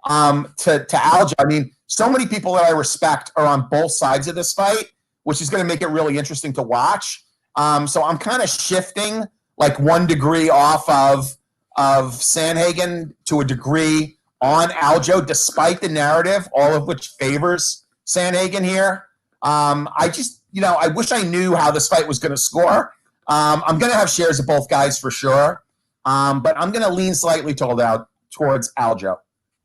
to Aljo. I mean, so many people that I respect are on both sides of this fight, which is going to make it really interesting to watch. So I'm kind of shifting like 1 degree off of Sandhagen to a degree on Aljo, despite the narrative, all of which favors Sandhagen here. I just, I wish I knew how this fight was going to score. I'm going to have shares of both guys for sure, but I'm going to lean slightly towards Aljo.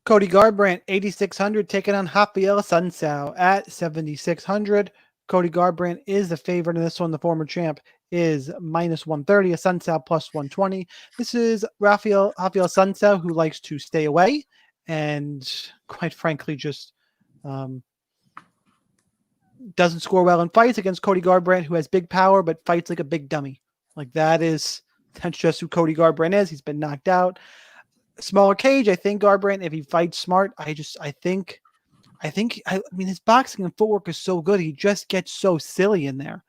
Cody Garbrandt, 8,600, taking on Rafael Sunsao at 7,600. Cody Garbrandt is the favorite in this one. The former champ is -130, a Sunsao +120. This is Rafael Sunsao, who likes to stay away and, quite frankly, just doesn't score well in fights, against Cody Garbrandt, who has big power but fights like a big dummy. That's just who Cody Garbrandt is. He's been knocked out. Smaller cage, I think Garbrandt, if he fights smart, I mean, his boxing and footwork is so good. He just gets so silly in there.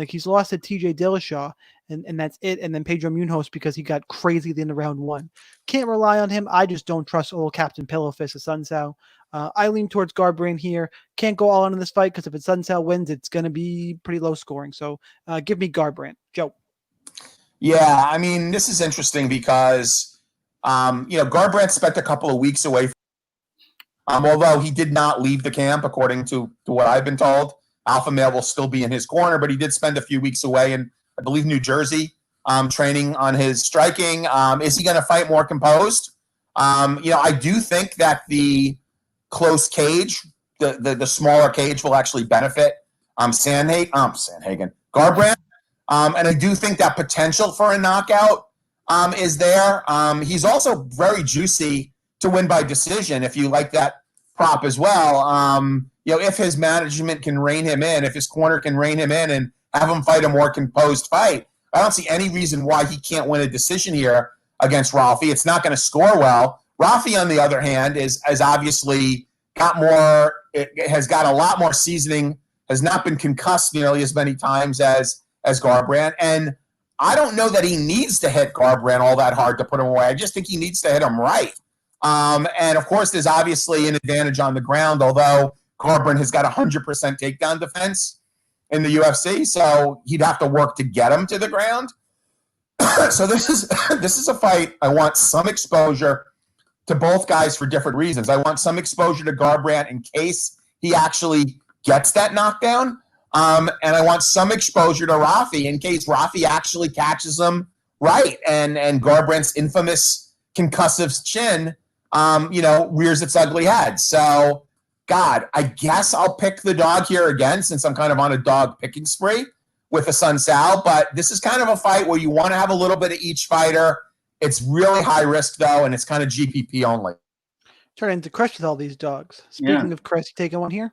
He's lost to TJ Dillashaw, and that's it. And then Pedro Munoz, because he got crazy at the end of round 1. Can't rely on him. I just don't trust old Captain Pillowfist of Sunsao. I lean towards Garbrandt here. Can't go all in on this fight, because if it's Sunsao wins, it's going to be pretty low scoring. So give me Garbrandt. Joe. Yeah, I mean, this is interesting because, Garbrandt spent a couple of weeks away although he did not leave the camp, according to what I've been told. Alpha Male will still be in his corner, but he did spend a few weeks away in, I believe, New Jersey, training on his striking. Is he going to fight more composed? I do think that the close cage, the smaller cage, will actually benefit Sandhagen, Garbrandt. And I do think that potential for a knockout is there. He's also very juicy to win by decision, if you like that prop as well. If his management can rein him in, if his corner can rein him in and have him fight a more composed fight, I don't see any reason why he can't win a decision here against Rafi. It's not going to score well. Rafi, on the other hand, has obviously got more. It has got a lot more seasoning. Has not been concussed nearly as many times as Garbrandt, and I don't know that he needs to hit Garbrandt all that hard to put him away. I just think he needs to hit him right. And of course, there's obviously an advantage on the ground, although Garbrandt has got 100% takedown defense in the UFC, so he'd have to work to get him to the ground. So this is a fight I want some exposure to both guys for different reasons. I want some exposure to Garbrandt in case he actually gets that knockdown, and I want some exposure to Rafi in case Rafi actually catches him right, and Garbrandt's infamous concussive chin rears its ugly head. So, God, I guess I'll pick the dog here again, since I'm kind of on a dog picking spree with the Sunsao. But this is kind of a fight where you want to have a little bit of each fighter. It's really high risk, though, and it's kind of GPP only. Turn into Chris with all these dogs. Speaking of Chris, you taking one here?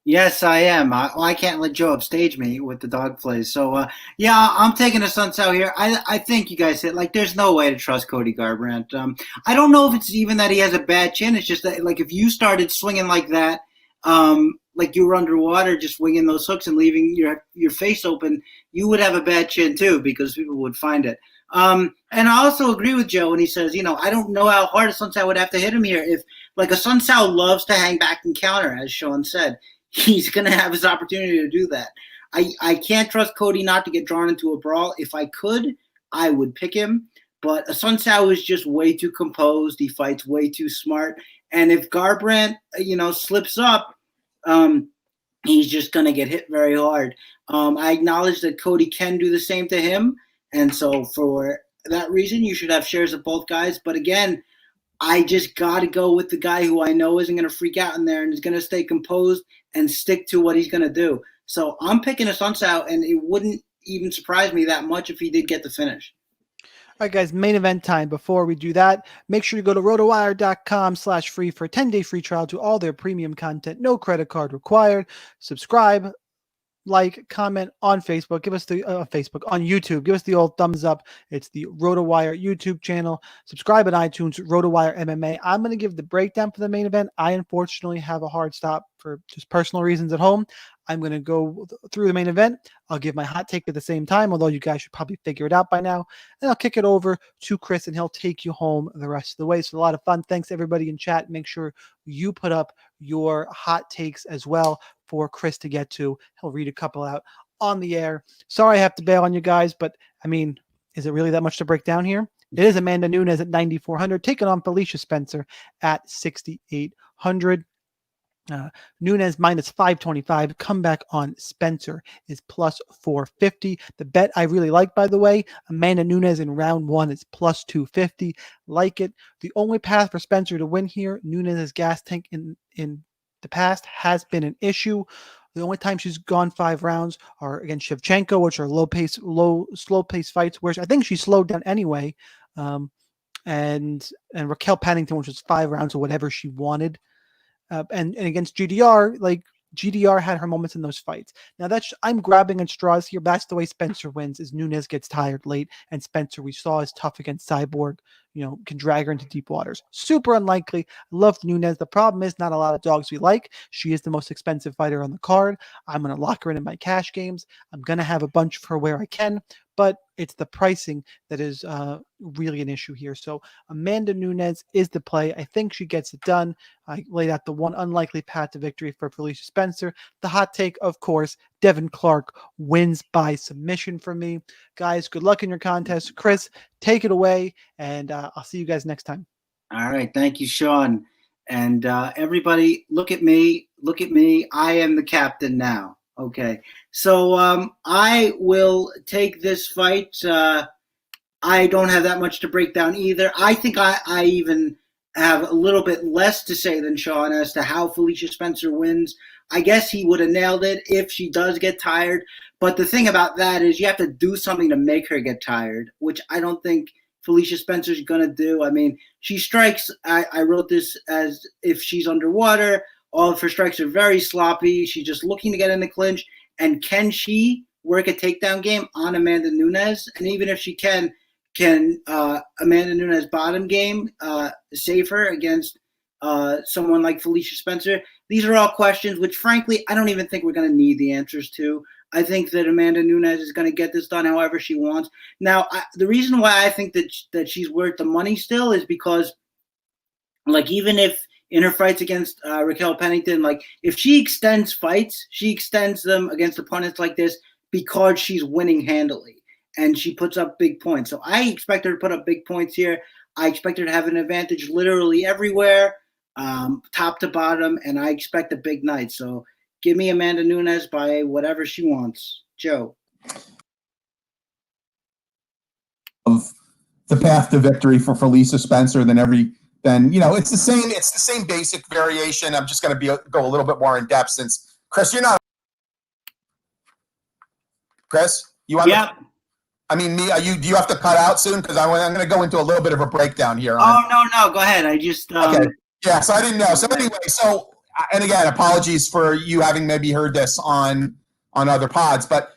Yes, I am. I can't let Joe upstage me with the dog plays. So, I'm taking a Sunsao here. I think you guys hit. There's no way to trust Cody Garbrandt. I don't know if it's even that he has a bad chin. It's just that, if you started swinging like that, like you were underwater, just winging those hooks and leaving your face open, you would have a bad chin too, because people would find it. And I also agree with Joe when he says, I don't know how hard a Sunsao would have to hit him here. If, a Sunsao loves to hang back and counter, as Shaun said, he's going to have his opportunity to do that. I can't trust Cody not to get drawn into a brawl. If I could, I would pick him. But a Sunsao is just way too composed. He fights way too smart. And if Garbrandt, slips up, he's just going to get hit very hard. I acknowledge that Cody can do the same to him. And so for that reason, you should have shares of both guys. But again, I just got to go with the guy who I know isn't going to freak out in there and is going to stay composed and stick to what he's going to do. So I'm picking a Unseld, and it wouldn't even surprise me that much if he did get the finish. All right, guys, main event time. Before we do that, make sure you go to rotowire.com/free for a 10-day free trial to all their premium content. No credit card required. Subscribe, like, comment on Facebook. Give us the Facebook on YouTube. Give us the old thumbs up. It's the RotoWire YouTube channel. Subscribe on iTunes, RotoWire MMA. I'm going to give the breakdown for the main event. I unfortunately have a hard stop for just personal reasons at home. I'm going to go through the main event. I'll give my hot take at the same time, although you guys should probably figure it out by now. And I'll kick it over to Chris, and he'll take you home the rest of the way. So a lot of fun. Thanks, everybody in chat. Make sure you put up your hot takes as well for Chris to get to. He'll read a couple out on the air. Sorry I have to bail on you guys, but, I mean, is it really that much to break down here? It is Amanda Nunez at 9,400, taking on Felicia Spencer at 6,800. Nunez minus 525. Comeback on Spencer is plus 450. The bet I really like, by the way, Amanda Nunez in round 1 is plus 250. Like it. The only path for Spencer to win here, Nunez's gas tank in the past has been an issue. The only time she's gone 5 rounds are against Shevchenko, which are slow pace fights, where I think she slowed down anyway. And Raquel Pennington, which was 5 rounds or whatever she wanted. And against GDR, like GDR had her moments in those fights. Now I'm grabbing at straws here. That's the way Spencer wins, is Nunez gets tired late, and Spencer, we saw, is tough against Cyborg, can drag her into deep waters. Super unlikely. I love Nunez. The problem is not a lot of dogs we like. She is the most expensive fighter on the card. I'm going to lock her in my cash games. I'm going to have a bunch of her where I can, but it's the pricing that is really an issue here. So Amanda Nunez is the play. I think she gets it done. I laid out the one unlikely path to victory for Felicia Spencer. The hot take, of course, Devin Clark wins by submission for me. Guys, good luck in your contest. Chris, take it away, and I'll see you guys next time. All right. Thank you, Shaun. And everybody, look at me. Look at me. I am the captain now. Okay, so I will take this fight. I don't have that much to break down either. I think I even have a little bit less to say than Shaun as to how Felicia Spencer wins. I guess he would have nailed it if she does get tired. But the thing about that is you have to do something to make her get tired, which I don't think Felicia Spencer's going to do. I mean, she strikes. I wrote this as if she's underwater. All of her strikes are very sloppy. She's just looking to get in the clinch. And can she work a takedown game on Amanda Nunez? And even if she can Amanda Nunez bottom game save her against someone like Felicia Spencer? These are all questions which, frankly, I don't even think we're going to need the answers to. I think that Amanda Nunez is going to get this done however she wants. Now, the reason why I think that she's worth the money still is because, like, even if in her fights against Raquel Pennington, like, if she extends fights, she extends them against opponents like this because she's winning handily and she puts up big points. So I expect her to put up big points here. I expect her to have an advantage literally everywhere, top to bottom, and I expect a big night. So give me Amanda Nunez by whatever she wants. Joe. Of the path to victory for Felicia Spencer then it's the same basic variation. I'm just going to go a little bit more in depth since Chris, you're not. Chris, you want? Yeah. I mean, me. Do you have to cut out soon? Because I'm going to go into a little bit of a breakdown here. No. Go ahead. I just. Okay. Yeah. So I didn't know. So anyway, and again, apologies for you having maybe heard this on other pods, but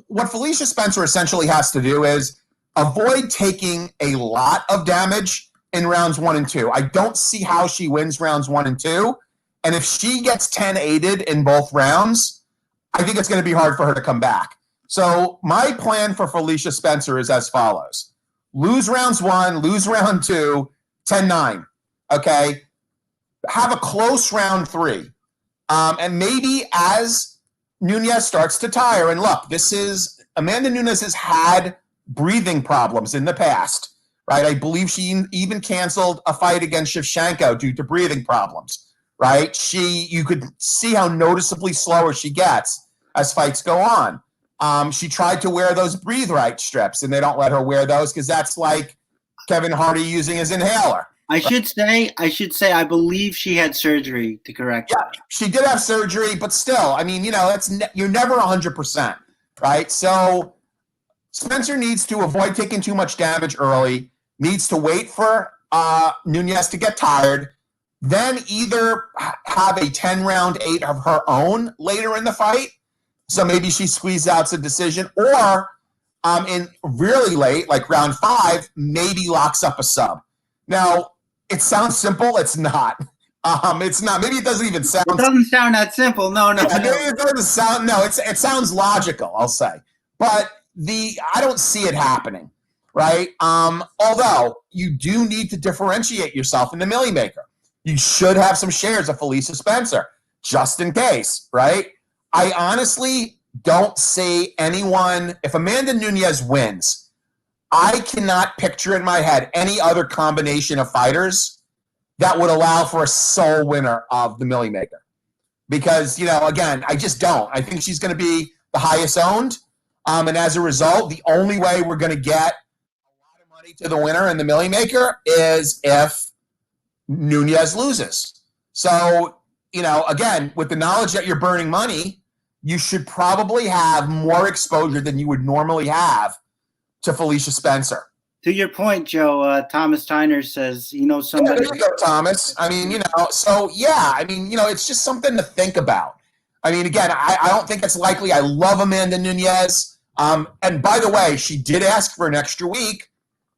what Felicia Spencer essentially has to do is avoid taking a lot of damage in rounds 1 and 2. I don't see how she wins rounds 1 and 2. And if she gets 10-8'd in both rounds, I think it's going to be hard for her to come back. So my plan for Felicia Spencer is as follows. Lose rounds 1, lose round 2, 10-9. Okay? Have a close round 3. And maybe as Nunez starts to tire, and look, Amanda Nunez has had breathing problems in the past. Right, I believe she even canceled a fight against Shevchenko due to breathing problems. Right, you could see how noticeably slower she gets as fights go on. She tried to wear those breathe right strips, and they don't let her wear those because that's like Kevin Hardy using his inhaler. I should say, I believe she had surgery to correct Yeah, that. she did have surgery, but still, I mean, you're never 100%, right? So Spencer needs to avoid taking too much damage early, needs to wait for Nunez to get tired, then either have a 10-round 8 of her own later in the fight, so maybe she squeezes out a decision, or in really late, like round 5, maybe locks up a sub. Now, it sounds simple. It's not. It's not. Maybe it doesn't even sound. It doesn't sound that simple. No. Maybe it doesn't sound. No, it sounds logical. I'll say, but I don't see it happening, right? Although you do need to differentiate yourself in the Millie Maker. You should have some shares of Felicia Spencer just in case, right? I honestly don't see anyone. If Amanda Nunez wins, I cannot picture in my head any other combination of fighters that would allow for a sole winner of the Millie Maker. Because, again, I just don't. I think she's going to be the highest owned. And as a result, the only way we're going to get a lot of money to the winner in the Millie Maker is if Nunez loses. So, again, with the knowledge that you're burning money, you should probably have more exposure than you would normally have to Felicia Spencer. To your point, Joe, Thomas Tyner says, somebody. Yeah, there you go, Thomas. I mean, so yeah, I mean, it's just something to think about. I mean, again, I don't think it's likely. I love Amanda Nunez. And by the way, she did ask for an extra week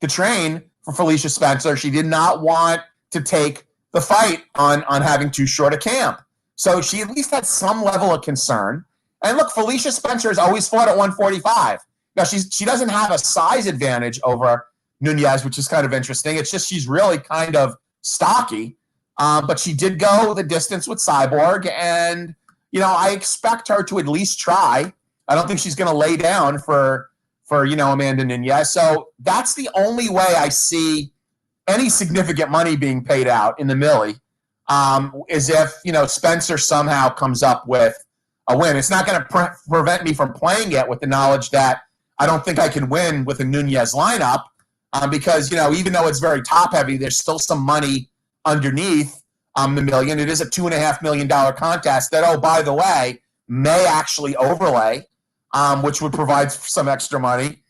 to train for Felicia Spencer. She did not want to take the fight on having too short a camp. So she at least had some level of concern. And look, Felicia Spencer has always fought at 145. Now, she doesn't have a size advantage over Nunez, which is kind of interesting. It's just she's really kind of stocky. But she did go the distance with Cyborg. And, I expect her to at least try. I don't think she's going to lay down for Amanda Nunez. So that's the only way I see any significant money being paid out in the Millie is if, Spencer somehow comes up with a win. It's not going to prevent me from playing it with the knowledge that I don't think I can win with a Nunez lineup because, even though it's very top heavy, there's still some money underneath the million. It is a $2.5 million contest that, oh, by the way, may actually overlay, which would provide some extra money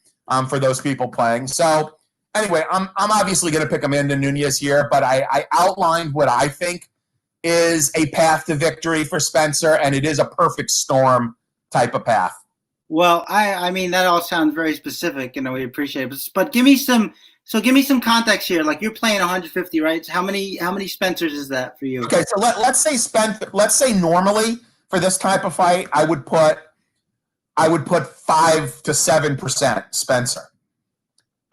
for those people playing. So anyway, I'm obviously going to pick Amanda Nunez here, but I outlined what I think is a path to victory for Spencer, and it is a perfect storm type of path. Well, I mean, that all sounds very specific, we appreciate it. But give me some context here. Like, you're playing 150, right? So how many Spencers is that for you? Okay, so let's say normally for this type of fight, I would put 5 to 7% Spencer.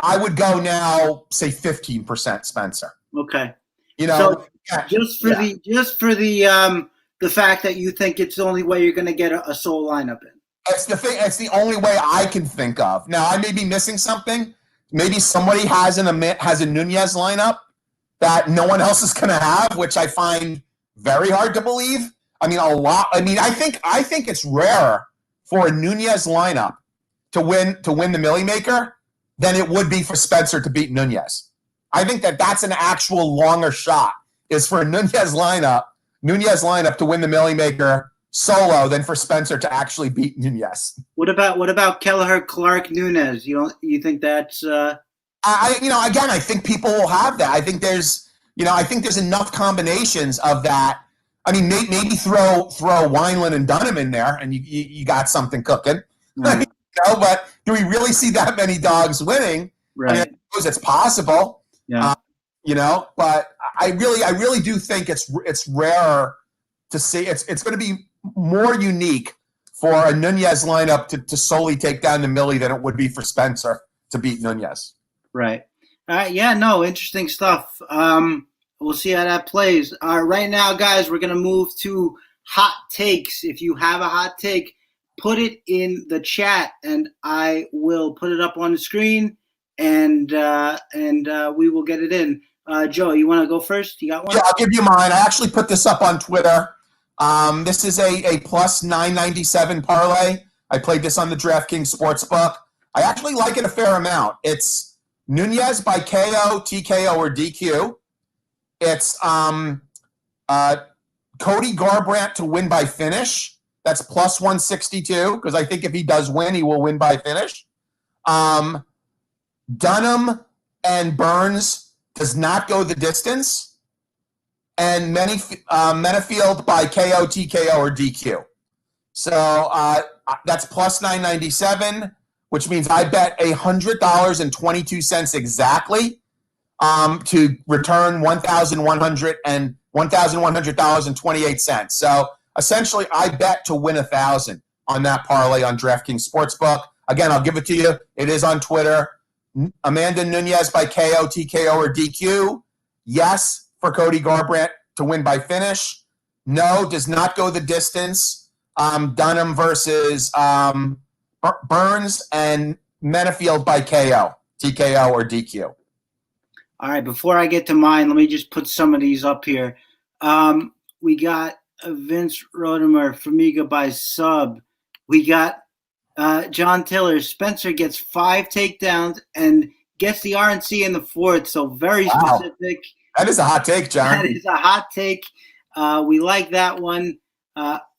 I would go now, say 15% Spencer. Okay. So just for the fact that you think it's the only way you're going to get a sole lineup in. It's the thing. It's the only way I can think of. Now, I may be missing something. Maybe somebody has a Nunez lineup that no one else is going to have, which I find very hard to believe. I mean, a lot. I mean, I think it's rarer for a Nunez lineup to win the Millie Maker than it would be for Spencer to beat Nunez. I think that's an actual longer shot is for a Nunez lineup to win the Millie Maker solo than for Spencer to actually beat Nunez. What about Kelleher, Clark, Nunez? You think that's I think people will have that. I think there's enough combinations of that. I mean, maybe throw Wineland and Dunham in there, and you got something cooking. Right. But do we really see that many dogs winning? Right. I mean, I suppose it's possible. Yeah. But I really do think it's rarer to see. It's going to be more unique for a Nunez lineup to solely take down the Millie than it would be for Spencer to beat Nunez. Right. Yeah, no, interesting stuff. We'll see how that plays. Right now, guys, we're going to move to hot takes. If you have a hot take, put it in the chat, and I will put it up on the screen, and we will get it in. Joe, you want to go first? You got one? Yeah, I'll give you mine. I actually put this up on Twitter. This is a plus 997 parlay. I played this on the DraftKings Sportsbook. I actually like it a fair amount. It's Nunez by KO, TKO, or DQ. It's Cody Garbrandt to win by finish. That's plus 162 because I think if he does win, he will win by finish. Dunham and Burns does not go the distance. And Benefield by KO, TKO, or DQ. So that's plus 997, which means I bet $100.22 exactly to return $1,100.28. So essentially, I bet to win 1,000 on that parlay on DraftKings Sportsbook. Again, I'll give it to you. It is on Twitter. Amanda Nunez by KO, TKO, or DQ. Yes, for Cody Garbrandt to win by finish. No, does not go the distance. Dunham versus Burns, and Benefield by KO, TKO, or DQ. All right, before I get to mine, let me just put some of these up here. We got Vince Rodemer, Formiga by sub. We got John Tiller. Spencer gets 5 takedowns and gets the RNC in the 4th, so very specific. That is a hot take, John. That is a hot take. We like that one.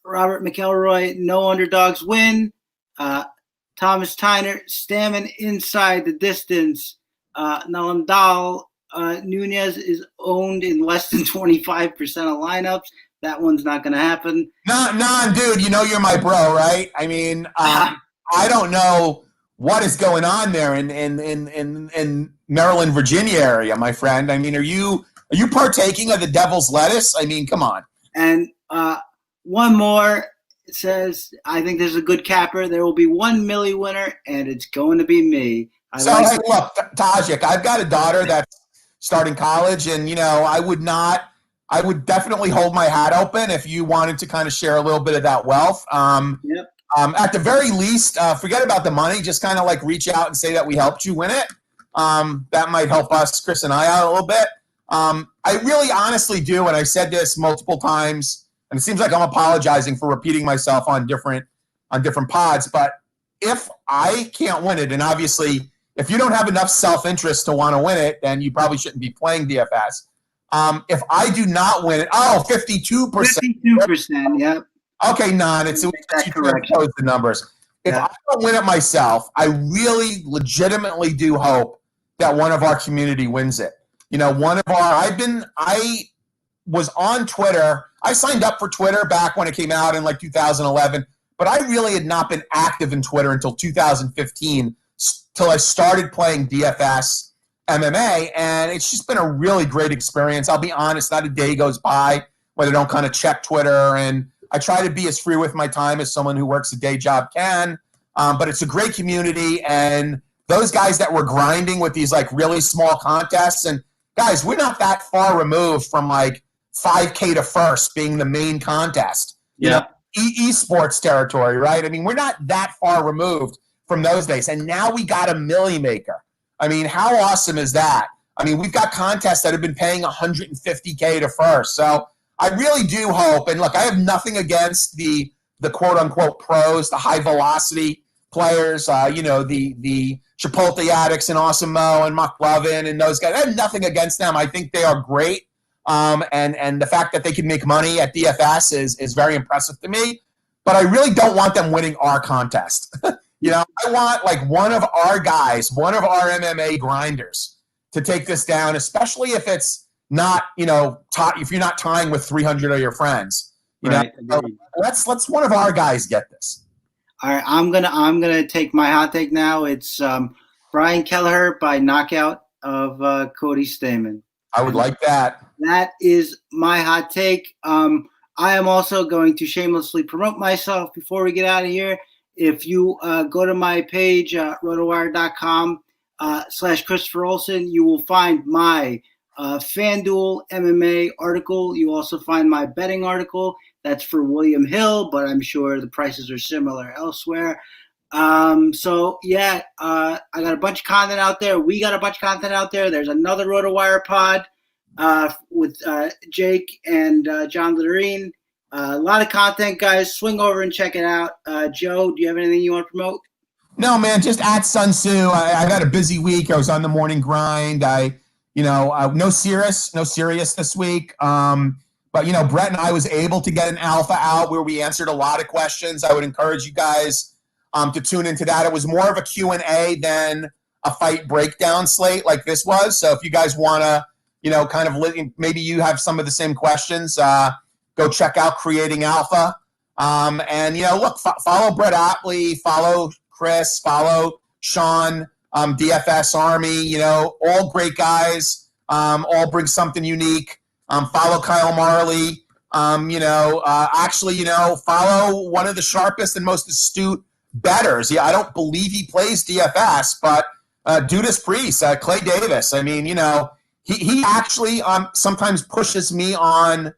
Robert McElroy, no underdogs win. Thomas Tyner, Stamen inside the distance. Nalam Dal, Nunez is owned in less than 25% of lineups. That one's not going to happen. No, dude, you know you're my bro, right? I mean, I don't know what is going on there in Maryland, Virginia area, my friend. I mean, are you partaking of the devil's lettuce? I mean, come on. And one more. It says, I think there's a good capper. There will be one Millie winner, and it's going to be me. Hey, look, Tajik, I've got a daughter that's starting college, and, you know, I would definitely hold my hat open if you wanted to kind of share a little bit of that wealth. Yep. At the very least, forget about the money. Just kind of like reach out and say that we helped you win it. That might help us, Chris and I, out a little bit. I really honestly do, and I said this multiple times, and it seems like I'm apologizing for repeating myself on different pods, but if I can't win it, and obviously if you don't have enough self-interest to want to win it, then you probably shouldn't be playing DFS. If I do not win it, 52%. 52%, yep. Okay, it's the numbers. If I don't win it myself, I really legitimately do hope that one of our community wins it. You know, I was on Twitter. I signed up for Twitter back when it came out in like 2011, but I really had not been active in Twitter until 2015, till I started playing DFS MMA, and it's just been a really great experience. I'll be honest, not a day goes by where I don't kind of check Twitter, and I try to be as free with my time as someone who works a day job can, but it's a great community, and those guys that were grinding with these like really small contests, and guys, we're not that far removed from like 5K to first being the main contest. Yeah. Esports territory, right? I mean, we're not that far removed from those days. And now we got a Millie Maker. I mean, how awesome is that? I mean, we've got contests that have been paying $150K to first. So I really do hope, and look, I have nothing against the quote-unquote pros, the high-velocity players, the Chipotle addicts and Awesome Mo and McLovin and those guys. I have nothing against them. I think they are great. And the fact that they can make money at DFS is very impressive to me. But I really don't want them winning our contest. You know, I want like one of our guys, one of our MMA grinders to take this down, especially if it's not, if you're not tying with 300 of your friends. You know, so let's one of our guys get this. All right, I'm gonna take my hot take now. It's Brian Kelleher by knockout of Cody Stamen. I would like that. That is my hot take. I am also going to shamelessly promote myself before we get out of here. If you go to my page, rotowire.com/Christopher Olson, you will find my FanDuel MMA article. You also find my betting article. That's for William Hill, but I'm sure the prices are similar elsewhere. I got a bunch of content out there. We got a bunch of content out there. There's another RotoWire pod with Jake and John Lederine. A lot of content, guys. Swing over and check it out. Joe, do you have anything you want to promote? No, man, just at Sun Tzu. I got a busy week. I was on the morning grind. I No serious this week. But, Brett and I was able to get an alpha out where we answered a lot of questions. I would encourage you guys to tune into that. It was more of a Q&A than a fight breakdown slate like this was. So if you guys want to, maybe you have some of the same questions, go check out Creating Alpha. Follow Brett Otley, follow Chris, follow Shaun, DFS Army, all great guys, all bring something unique. Follow Kyle Marley. Follow one of the sharpest and most astute bettors. Yeah, I don't believe he plays DFS, but Dudas Priest, Clay Davis. I mean, he actually sometimes pushes me on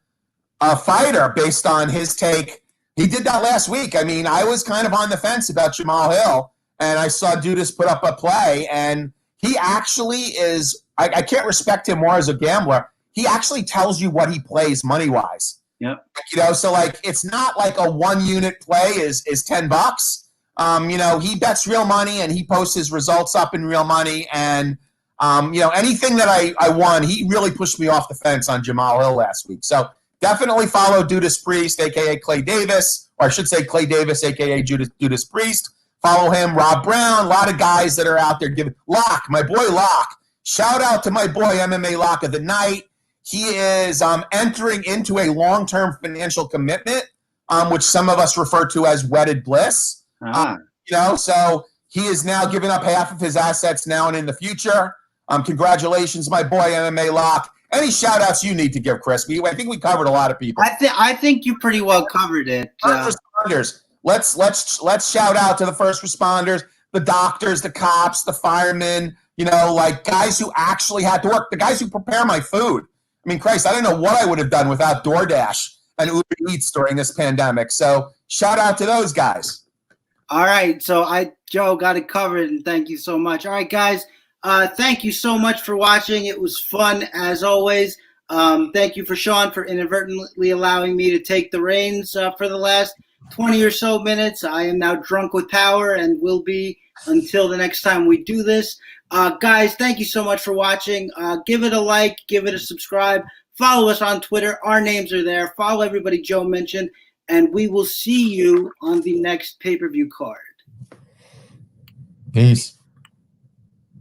a fighter based on his take. He did that last week. I mean, I was kind of on the fence about Jamal Hill, and I saw Dudas put up a play, and he actually is – I can't respect him more as a gambler. He actually tells you what he plays money-wise. Yep. So it's not like a one-unit play is $10. He bets real money and he posts his results up in real money. And anything that I won, he really pushed me off the fence on Jamal Hill last week. So definitely follow Dudas Priest, aka Clay Davis, or I should say Clay Davis, aka Dudas Priest. Follow him. Rob Brown, a lot of guys that are out there giving Locke, my boy Locke. Shout out to my boy MMA Lock of the Night. He is entering into a long-term financial commitment, which some of us refer to as wedded bliss. So he is now giving up half of his assets now and in the future. Congratulations, my boy MMA Lock. Any shout-outs you need to give, Chris? I think we covered a lot of people. I think you pretty well covered it. First responders. Let's shout out to the first responders, the doctors, the cops, the firemen. Guys who actually had to work, the guys who prepare my food. I mean, Christ, I don't know what I would have done without DoorDash and Uber Eats during this pandemic. So shout out to those guys. All right. So Joe got it covered, and thank you so much. All right, guys. Thank you so much for watching. It was fun as always. Thank you for Shaun for inadvertently allowing me to take the reins for the last 20 or so minutes. I am now drunk with power and will be until the next time we do this. Guys, thank you so much for watching. Give it a like, give it a subscribe. Follow us on Twitter. Our names are there. Follow everybody Joe mentioned, and we will see you on the next pay-per-view card. Peace.